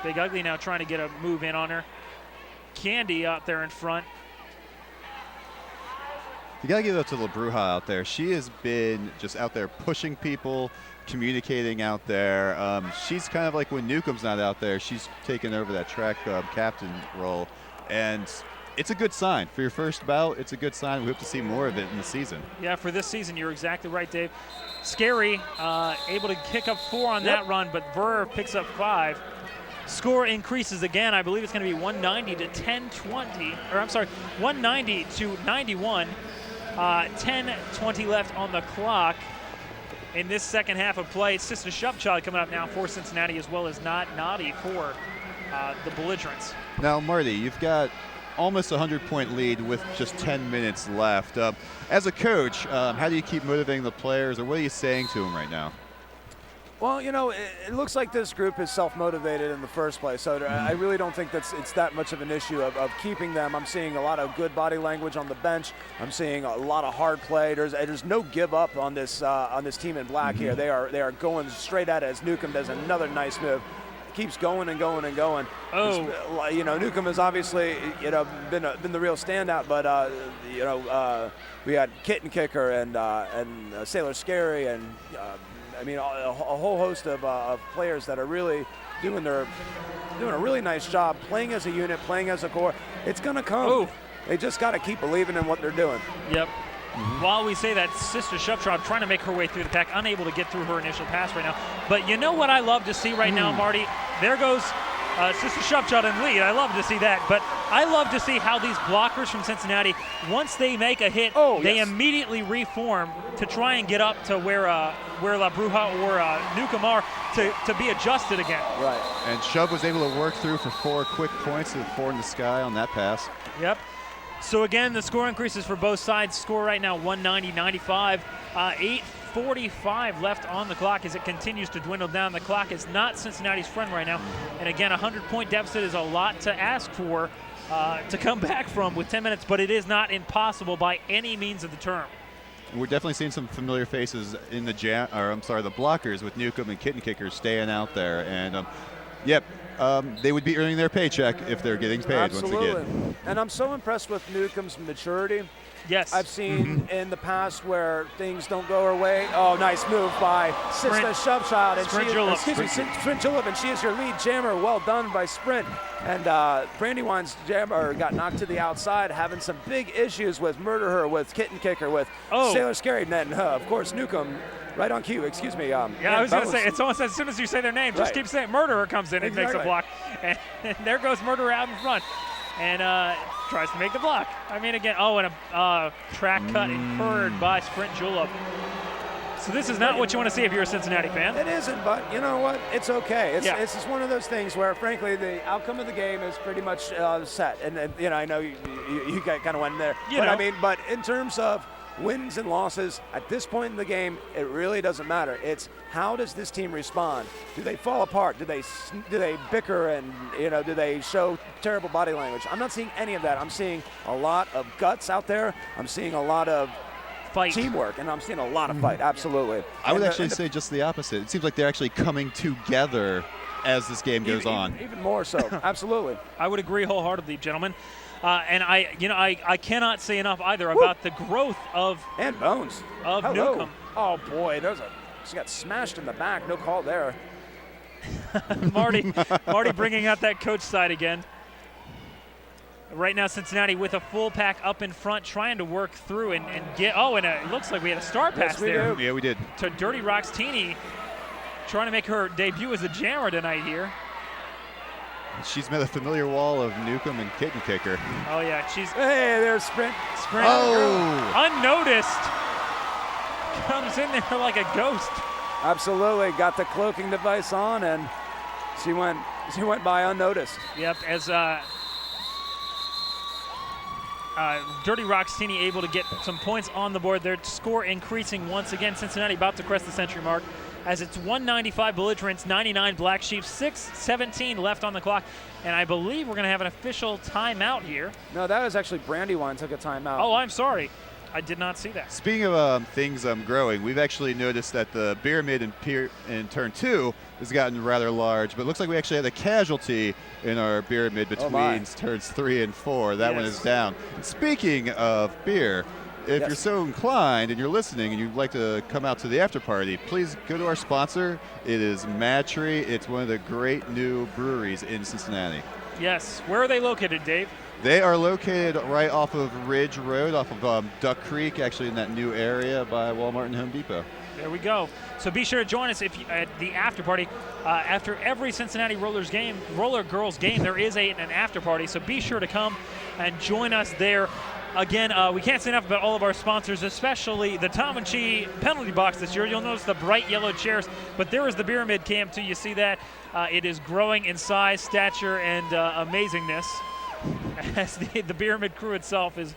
Big Ugly now trying to get a move in on her. Candy out there in front.
You got to give it up to La Bruja out there. She has been just out there pushing people, communicating out there. She's kind of like when Newcomb's not out there, she's taken over that track captain role. And it's a good sign. For your first bout, it's a good sign. We hope to see more of it in the season.
Yeah, for this season, you're exactly right, Dave. Scary, able to kick up 4 on that run, but Verve picks up 5. Score increases again. I believe it's going to be 190 to 1020, or I'm sorry, 190 to 91. 10:20 left on the clock in this second half of play. Sister Shupchild coming up now for Cincinnati, as well as Not Naughty for the Belligerents.
Now, Marty, you've got almost a 100-point lead with just 10 minutes left. As a coach, how do you keep motivating the players, or what are you saying to them right now?
Well, you know, it looks like this group is self-motivated in the first place, so I really don't think it's that much of an issue of keeping them. I'm seeing a lot of good body language on the bench. I'm seeing a lot of hard play. There's no give up on this team in black here. They are going straight at it as Newcomb does another nice move. Keeps going and going and going.
Oh,
you know, Newcomb has obviously, you know, been the real standout, but you know, we had Kitten Kicker and Sailor Scary and. I mean, a whole host of players that are really doing a really nice job playing as a unit, playing as a core. It's going to come.
Ooh.
They just got to keep believing in what they're doing.
Yep. While we say that, Sister Shupchild trying to make her way through the pack, unable to get through her initial pass right now. But you know what I love to see right now, Marty? There goes Sister Shupchild in lead. I love to see that. But I love to see how these blockers from Cincinnati, once they make a hit, they immediately reform to try and get up to where La Bruja or Newcomb are to be adjusted again.
Right.
And Shub was able to work through for 4 quick points with 4 in the sky on that pass.
Yep. So again, the score increases for both sides. Score right now 190-95. 8:45 left on the clock as it continues to dwindle down. The clock is not Cincinnati's friend right now. And again, a 100-point deficit is a lot to ask for to come back from with 10 minutes, but it is not impossible by any means of the term.
We're definitely seeing some familiar faces in the the blockers with Newcomb and Kitten Kickers staying out there. And they would be earning their paycheck if they're getting paid.
Absolutely.
Once again.
And I'm so impressed with Newcomb's maturity.
Yes.
I've seen in the past where things don't go her way. Oh, nice move by Sister Shupchild. Sprint Julep, and she is your lead jammer. Well done by Sprint. And Brandywine's jammer got knocked to the outside, having some big issues with Murder Her, with Kitten Kicker, with Sailor Scary. And then, of course, Newcomb, right on cue, excuse me.
I was going to say, it's almost as soon as you say their name, just keep saying Murderer comes in and makes a block. And there goes Murderer out in front. And tries to make the block. I mean, again, and a track cut incurred by Sprint Julep. So this is not what you want to see if you're a Cincinnati fan.
It isn't, but you know what? It's okay. It's just one of those things where, frankly, the outcome of the game is pretty much set. And you know, I know you kind of went in there. But in terms of wins and losses, at this point in the game, it really doesn't matter. It's how does this team respond? Do they fall apart? Do they bicker and do they show terrible body language? I'm not seeing any of that. I'm seeing a lot of guts out there. I'm seeing a lot of
fight,
teamwork, and I'm seeing a lot of fight. Absolutely.
I would actually say just the opposite. It seems like they're actually coming together as this game goes on.
Even more so. Absolutely.
I would agree wholeheartedly, gentlemen. And I cannot say enough either about the growth of
Bones
of
Hello.
Newcomb.
Oh boy, she got smashed in the back. No call there.
Marty bringing out that coach side again. Right now, Cincinnati with a full pack up in front, trying to work through and get. Oh, and it looks like we had a star pass there.
Yeah, we did.
To Dirty Rocks Teeny, trying to make her debut as a jammer tonight here.
She's met a familiar wall of Newcomb and Kitten Kicker.
Oh yeah, she's
Hey, there's sprint.
Oh!
unnoticed. Comes in there like a ghost.
Absolutely, got the cloaking device on, and she went by unnoticed.
Yep, as Dirty Rocks Teeny able to get some points on the board. Their score increasing once again. Cincinnati about to crest the century mark as it's 195 Belligerents, 99 Black Sheep, 6:17 left on the clock. And I believe we're going to have an official timeout here.
No, that was actually Brandywine took a timeout.
Oh, I'm sorry. I did not see that.
Speaking of things growing, we've actually noticed that the pyramid in turn 2 has gotten rather large, but it looks like we actually had a casualty in our pyramid between turns 3 and 4. That one is down. And speaking of beer, if you're so inclined and you're listening and you'd like to come out to the after party, please go to our sponsor. It is Matry. It's one of the great new breweries in Cincinnati.
Yes. Where are they located, Dave?
They are located right off of Ridge Road, off of Duck Creek, actually in that new area by Walmart and Home Depot.
There we go. So be sure to join us at the after party. After every Cincinnati Roller Girls game, there is an after party. So be sure to come and join us there. Again, we can't say enough about all of our sponsors, especially the Tom and Chi penalty box this year. You'll notice the bright yellow chairs, but there is the pyramid cam too. You see that? It is growing in size, stature, and amazingness. As the pyramid crew itself is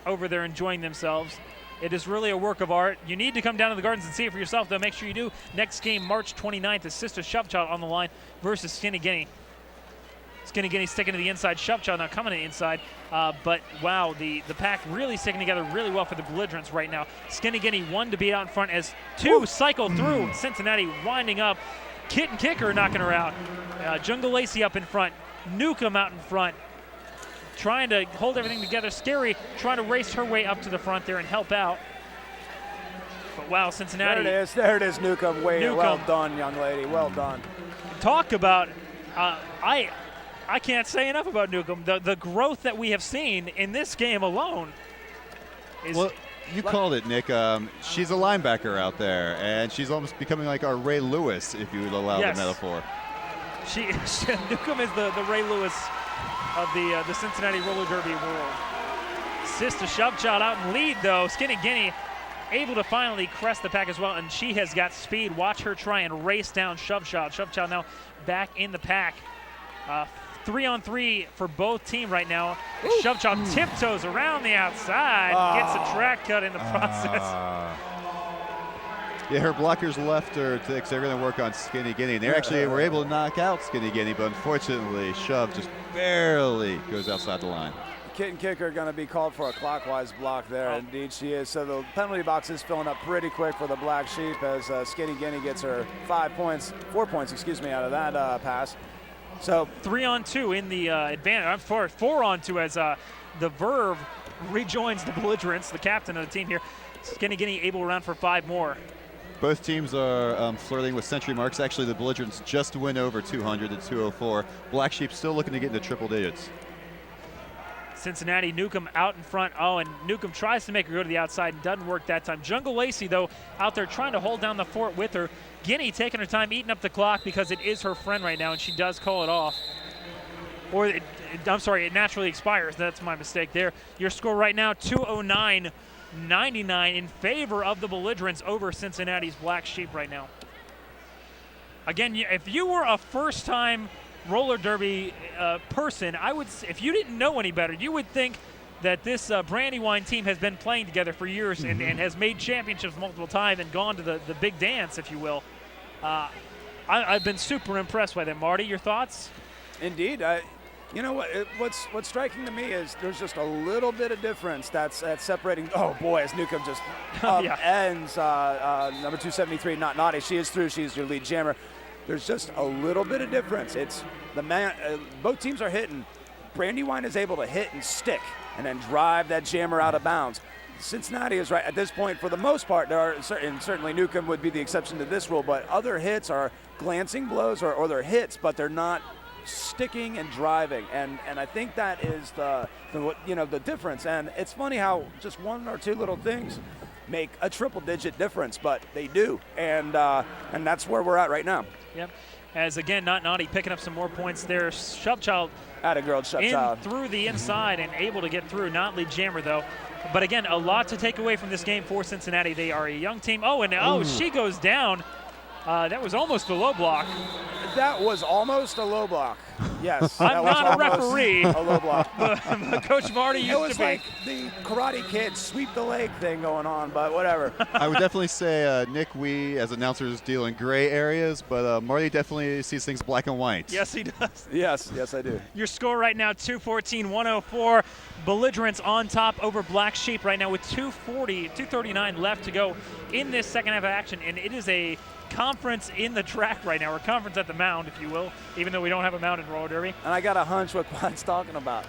over there enjoying themselves. It is really a work of art. You need to come down to the Gardens and see it for yourself, though. Make sure you do. Next game, March 29th, is Sister Shovechild on the line versus Skinny Guinea. Skinny Guinea sticking to the inside. Shovechild now coming to the inside. But, wow, the pack really sticking together really well for the Belligerents right now. Skinny Guinea one to beat out in front as two cycle through. Cincinnati winding up. Kitten Kicker knocking her out. Jungle Lacey up in front. Newcomb out in front. Trying to hold everything together. Scary trying to race her way up to the front there and help out. But wow, Cincinnati.
There it is, Newcomb. Well done, young lady. Well done.
Talk about, I can't say enough about Newcomb. The growth that we have seen in this game alone is.
Well, you called it, Nick. She's a linebacker out there, and she's almost becoming like our Ray Lewis, if you would allow the metaphor.
Newcomb is the Ray Lewis of the Cincinnati Roller Derby world. Sister Shovechild out in lead, though. Skinny Guinea able to finally crest the pack as well, and she has got speed. Watch her try and race down Shovechild. Shovechild now back in the pack. 3-on-3 for both teams right now. Shovechild tiptoes around the outside, gets a track cut in the process.
Yeah, her blockers left her because they're going to work on Skinny Guinea. They actually were able to knock out Skinny Guinea, but unfortunately, Shove just barely goes outside the line.
Kitten Kicker going to be called for a clockwise block there. Indeed, she is. So the penalty box is filling up pretty quick for the Black Sheep as Skinny Guinea gets her 4 points, out of that pass. So
3-on-2 in the advantage. 4-on-2 as the Verve rejoins the Belligerents, the captain of the team here. Skinny Guinea able to run for 5 more.
Both teams are flirting with century marks. Actually, the Belligerents just went over 200 to 204. Black Sheep still looking to get into triple digits.
Cincinnati, Newcomb out in front. Oh, and Newcomb tries to make her go to the outside and doesn't work that time. Jungle Lacey, though, out there trying to hold down the fort with her. Guinea taking her time, eating up the clock because it is her friend right now, and she does call it off. Or, I'm sorry, it naturally expires. That's my mistake there. Your score right now, 209-99 in favor of the Belligerents over Cincinnati's Black Sheep right now. Again, if you were a first-time roller derby person, if you didn't know any better, you would think that this Brandywine team has been playing together for years and has made championships multiple times and gone to the big dance, if you will. I've been super impressed by them. Marty, your thoughts?
Indeed. You know what? What's striking to me is there's just a little bit of difference that's separating. Oh boy, as Newcomb just ends number 273, not naughty. She is through. She's your lead jammer. There's just a little bit of difference. It's the man. Both teams are hitting. Brandywine is able to hit and stick and then drive that jammer out of bounds. Cincinnati is right at this point. For the most part, there are certainly Newcomb would be the exception to this rule, but other hits are glancing blows or they're hits, but they're not sticking and driving, and I think that is the difference. And it's funny how just one or two little things make a triple-digit difference, but they do, and that's where we're at right now.
Yep. As again, not naughty picking up some more points there. Shupchild
Shupchild
through the inside and able to get through. Not lead jammer though. But again, a lot to take away from this game for Cincinnati. They are a young team. She goes down. That was almost a low block.
That was almost a low block. Yes.
I'm not a referee.
A low block.
But Coach Marty used to be.
It was like the Karate Kid sweep the leg thing going on, but whatever.
I would definitely say, Nick, we as announcers deal in gray areas, but Marty definitely sees things black and white.
Yes, he does.
Yes, I do.
Your score right now, 214-104. Belligerents on top over Black Sheep right now with 2:39 left to go in this second half of action, and it is a conference in the track right now, or conference at the mound, if you will, even though we don't have a mound in roller derby.
And I got a hunch what Quad's talking about.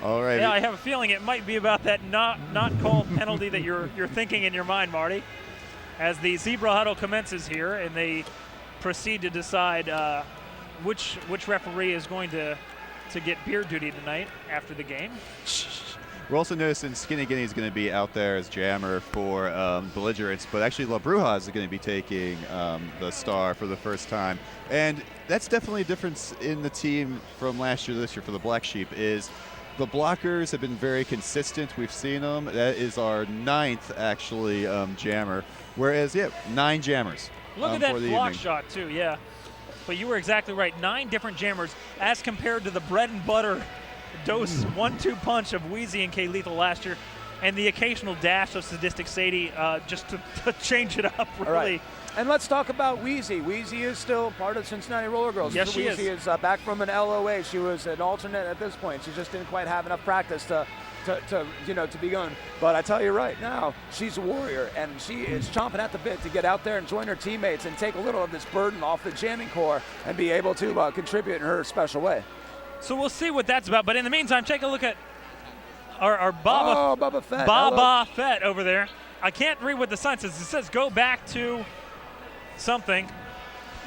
All right.
Yeah, I have a feeling it might be about that not called penalty that you're thinking in your mind, Marty. As the zebra huddle commences here, and they proceed to decide which referee is going to get beard duty tonight after the game.
We're also noticing Skinny Guinea is going to be out there as jammer for Belligerents, but actually La Bruja is going to be taking the star for the first time. And that's definitely a difference in the team from last year to this year for the Black Sheep is the blockers have been very consistent. We've seen them. That is our 9th, actually, jammer, whereas, 9 jammers.
Look at that block
evening.
shot, too, yeah. But you were exactly right. 9 different jammers as compared to the bread and butter dose 1-2 punch of Wheezy and K Lethal last year, and the occasional dash of Sadistic Sadie just to change it up, really.
All right. And let's talk about Wheezy. Wheezy is still part of Cincinnati Roller Girls.
Yes, she
Wheezy is back from an LOA. She was an alternate at this point. She just didn't quite have enough practice to be going. But I tell you right now, she's a warrior, and she is chomping at the bit to get out there and join her teammates and take a little of this burden off the jamming core and be able to contribute in her special way.
So we'll see what that's about. But in the meantime, take a look at our Baba.
Oh, Baba Fett.
Baba Fett over there. I can't read what the sign says. It says go back to something.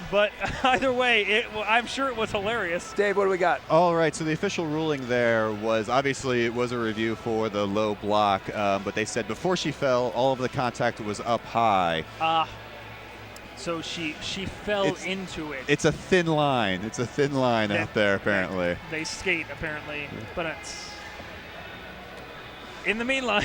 But either way, I'm sure it was hilarious.
Dave, what do we got?
All right, so the official ruling there was obviously it was a review for the low block, but they said before she fell, all of the contact was up high.
So she fell into it.
It's a thin line. It's a thin line out there, apparently.
They skate, apparently. But it's... In the meanwhile,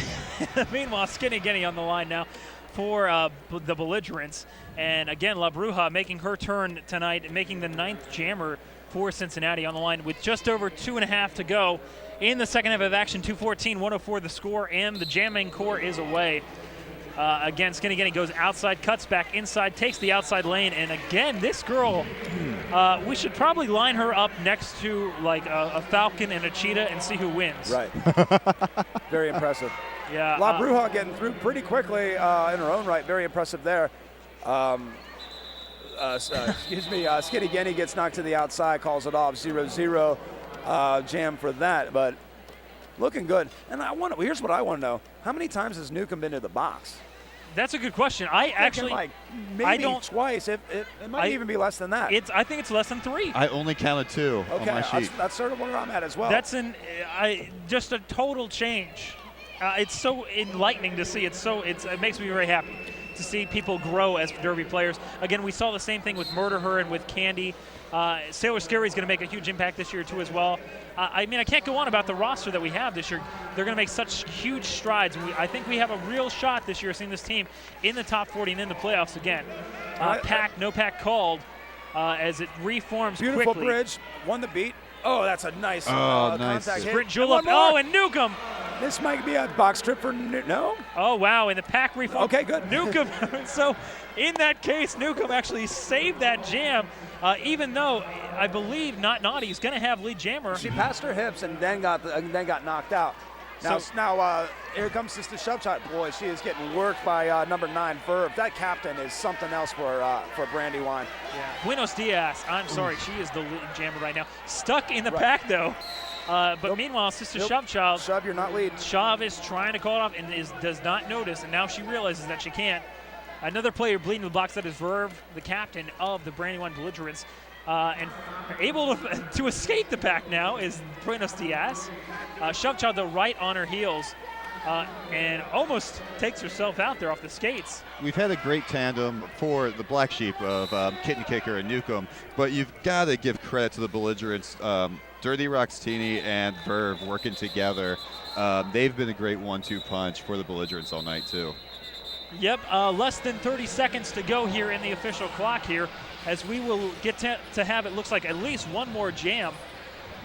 Skinny Guinea on the line now for the Belligerents. And again, La Bruja making her turn tonight, making the 9th jammer for Cincinnati on the line with just over 2.5 to go in the second half of action. 214-104 the score, and the jamming core is away. Again, Skinny Guinea goes outside, cuts back inside, takes the outside lane, and again, this girl, we should probably line her up next to like a falcon and a cheetah and see who wins.
Right. Very impressive.
Yeah.
La Bruja getting through pretty quickly in her own right. Very impressive there. Skinny Guinea gets knocked to the outside, calls it off. 0-0 jam for that, but looking good. And here's what I want to know. How many times has Newcomb been to the box?
That's a good question. I actually,
maybe twice. It might even be less than that.
I think it's less than 3.
I only counted 2 on my sheet.
That's sort of where I'm at as well.
That's just a total change. It's so enlightening to see. It makes me very happy to see people grow as Derby players. Again, we saw the same thing with Murder Her and with Candy. Sailor Scary is going to make a huge impact this year too as well. I can't go on about the roster that we have this year. They're going to make such huge strides. I think we have a real shot this year seeing this team in the top 40 and in the playoffs again. No pack called as it reforms
Beautiful
quickly.
Bridge, won the beat. Oh, that's a nice
nice.
contact hit.
Sprint julep. Oh, and Newcomb
This might be a box trip for no.
Oh, wow, in the pack reform.
Okay, good.
Newcomb. So in that case, Newcomb actually saved that jam, even though I believe Not Naughty is going to have lead jammer.
She passed her hips and then got knocked out. Now, here comes Sister Shove Shot. Boy, she is getting worked by number 9, Verve. That captain is something else for Brandywine.
Yeah. Buenos Dias. I'm sorry, she is the lead jammer right now. Stuck in the pack, though. But meanwhile, Sister Shove Child.
Shove, you're not lead.
Shove is trying to call it off and does not notice, and now she realizes that she can't. Another player bleeding the box, that is Verve, the captain of the Brandywine Belligerents. And able to escape the pack now is Buenos Dias. Shove Child, though, right on her heels. And almost takes herself out there off the skates.
We've had a great tandem for the Black Sheep of Kitten Kicker and Newcomb, but you've got to give credit to the Belligerents. Dirty Roxtini and Verve working together. They've been a great 1-2 punch for the Belligerents all night, too.
Yep, less than 30 seconds to go here in the official clock here, as we will get to have, it looks like, at least one more jam.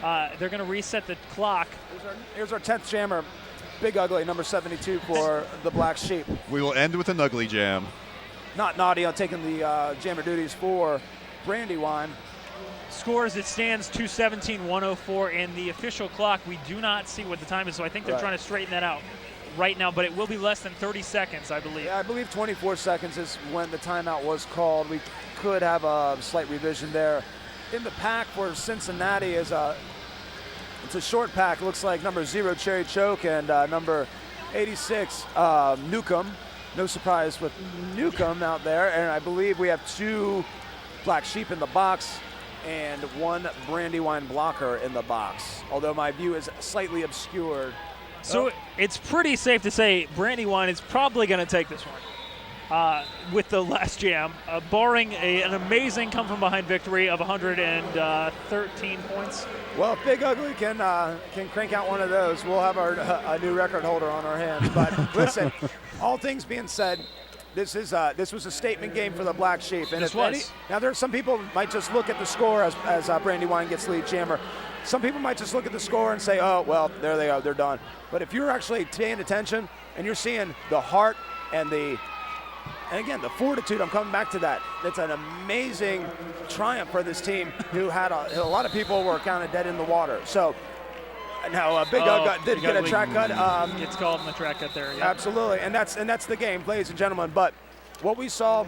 They're going to reset the clock.
Here's our 10th jammer. Big Ugly, number 72 for the Black Sheep.
We will end with an ugly jam.
Not Naughty on taking the jammer duties for Brandywine.
Score as it stands, 2:17:104 in the official clock. We do not see what the time is, so I think they're trying to straighten that out right now, but it will be less than 30 seconds, I believe.
Yeah, I believe 24 seconds is when the timeout was called. We could have a slight revision there. In the pack for Cincinnati is it's a short pack. Looks like number 0, Cherry Choke, and number 86, Newcomb. No surprise with Newcomb out there. And I believe we have 2 Black Sheep in the box and 1 Brandywine blocker in the box, although my view is slightly obscured.
So it's pretty safe to say Brandywine is probably going to take this one with the last jam, barring an amazing come-from-behind victory of 113 points.
Well, if Big Ugly can crank out one of those, we'll have a new record holder on our hands. But listen, all things being said, this was a statement game for the Black Sheep. And now there are some people might just look at the score as Brandywine gets lead jammer. Some people might just look at the score and say, oh, well, there they are, they're done. But if you're actually paying attention and you're seeing the heart and again, the fortitude, I'm coming back to that. It's an amazing triumph for this team who had a lot of people were kind of dead in the water. So now Big Ug did get a track cut.
It's called in the track cut there. Yep.
Absolutely, and that's the game, ladies and gentlemen. But what we saw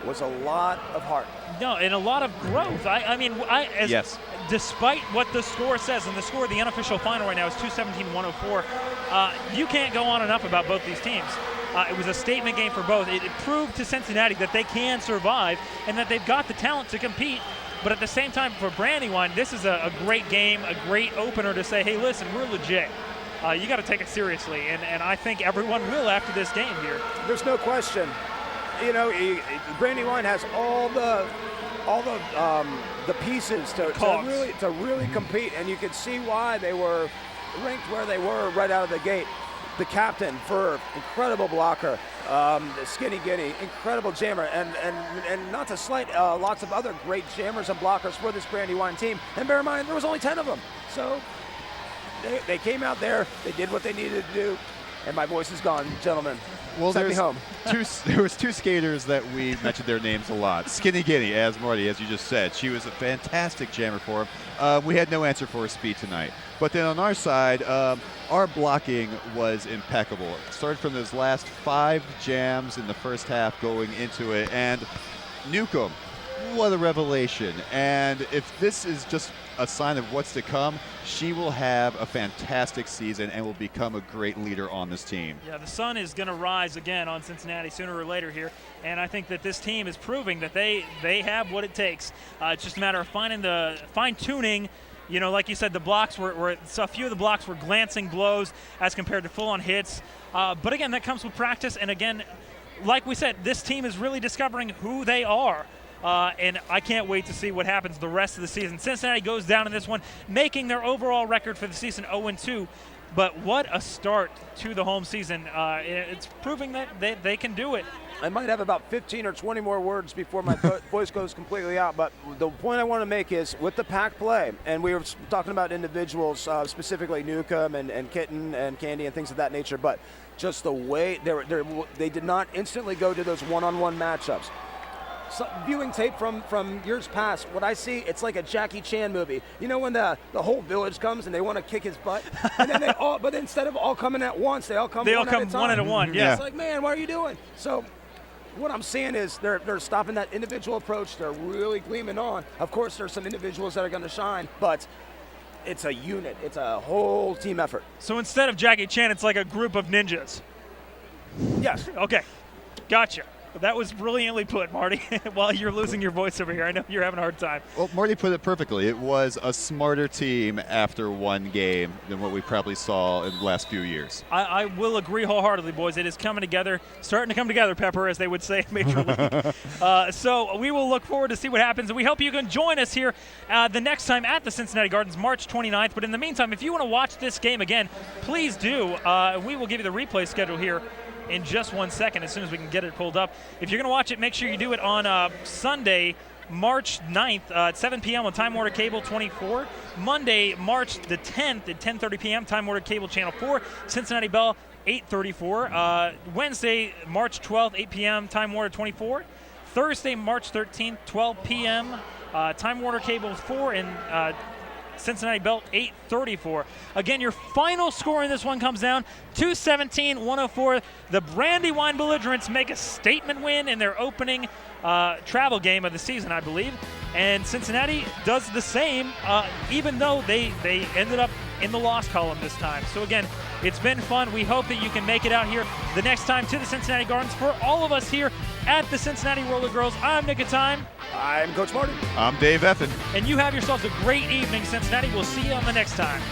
was a lot of heart.
No, and a lot of growth. Yes. Despite what the score says, and the score of the unofficial final right now is 2:17:104, you can't go on enough about both these teams. It was a statement game for both. It proved to Cincinnati that they can survive and that they've got the talent to compete. But at the same time, for Brandywine, this is a great game, a great opener to say, hey, listen, we're legit. You got to take it seriously, and I think everyone will after this game here.
There's no question. You know, Brandywine has all the pieces to really compete, and you can see why they were ranked where they were right out of the gate. The captain, Verve, incredible blocker. Skinny Guinea, incredible jammer, and not to slight lots of other great jammers and blockers for this Brandywine team. And bear in mind, there was only 10 of them. So they came out there, they did what they needed to do, and my voice is gone, gentlemen.
Well,
send me home.
There was 2 skaters that we mentioned their names a lot. Skinny Guinea, as Marty, as you just said, she was a fantastic jammer for him. We had no answer for her speed tonight. But then on our side, our blocking was impeccable. It started from those last 5 jams in the first half going into it. And Newcomb, what a revelation. And if this is just a sign of what's to come, she will have a fantastic season and will become a great leader on this team. Yeah,
the sun is going to rise again on Cincinnati sooner or later here, and I think that this team is proving that they have what it takes. It's just a matter of fine-tuning. You know, like you said, the blocks so a few of the blocks were glancing blows as compared to full-on hits. But again, that comes with practice, and again, like we said, this team is really discovering who they are. And I can't wait to see what happens the rest of the season. Cincinnati goes down in this one, making their overall record for the season 0-2. But what a start to the home season. It's proving that they can do it.
I might have about 15 or 20 more words before my voice goes completely out, but the point I want to make is with the pack play, and we were talking about individuals, specifically Newcomb and Kitten and Candy and things of that nature, but just the way they did not instantly go to those one-on-one matchups. So, viewing tape from years past, what I see, it's like a Jackie Chan movie. You know when the whole village comes and they want to kick his butt, and then but instead of all coming at once, they all come one at a time.
One at a one. Yeah.
It's like, man, what are you doing? So what I'm seeing is they're stopping that individual approach. They're really gleaming on. Of course, there's some individuals that are going to shine, but it's a unit. It's a whole team effort.
So instead of Jackie Chan, it's like a group of ninjas.
Yes.
Okay. Gotcha. That was brilliantly put, Marty, while you're losing your voice over here. I know you're having a hard time.
Well, Marty put it perfectly. It was a smarter team after one game than what we probably saw in the last few years.
I will agree wholeheartedly, boys. It is coming together, starting to come together, Pepper, as they would say in Major League. So we will look forward to see what happens, and we hope you can join us here the next time at the Cincinnati Gardens, March 29th. But in the meantime, if you want to watch this game again, please do. We will give you the replay schedule here in just 1 second as soon as we can get it pulled up. If you're going to watch it, make sure you do it on Sunday, March 9th at 7 p.m. on Time Warner Cable 24. Monday, March the 10th at 10:30 p.m. Time Warner Cable Channel 4. Cincinnati Bell 8:34. Wednesday, March 12th, 8 p.m. Time Warner 24. Thursday, March 13th, 12 p.m. Time Warner Cable 4 and Cincinnati Belt 8:34. Again, your final score in this one comes down 217-104. The Brandywine Belligerents make a statement win in their opening travel game of the season, I believe. And Cincinnati does the same, even though they ended up in the loss column this time. So again, it's been fun. We hope that you can make it out here the next time to the Cincinnati Gardens. For all of us here at the Cincinnati Roller Girls, I'm Nick Time.
I'm Coach Martin.
I'm Dave Effen.
And you have yourselves a great evening, Cincinnati. We'll see you on the next time.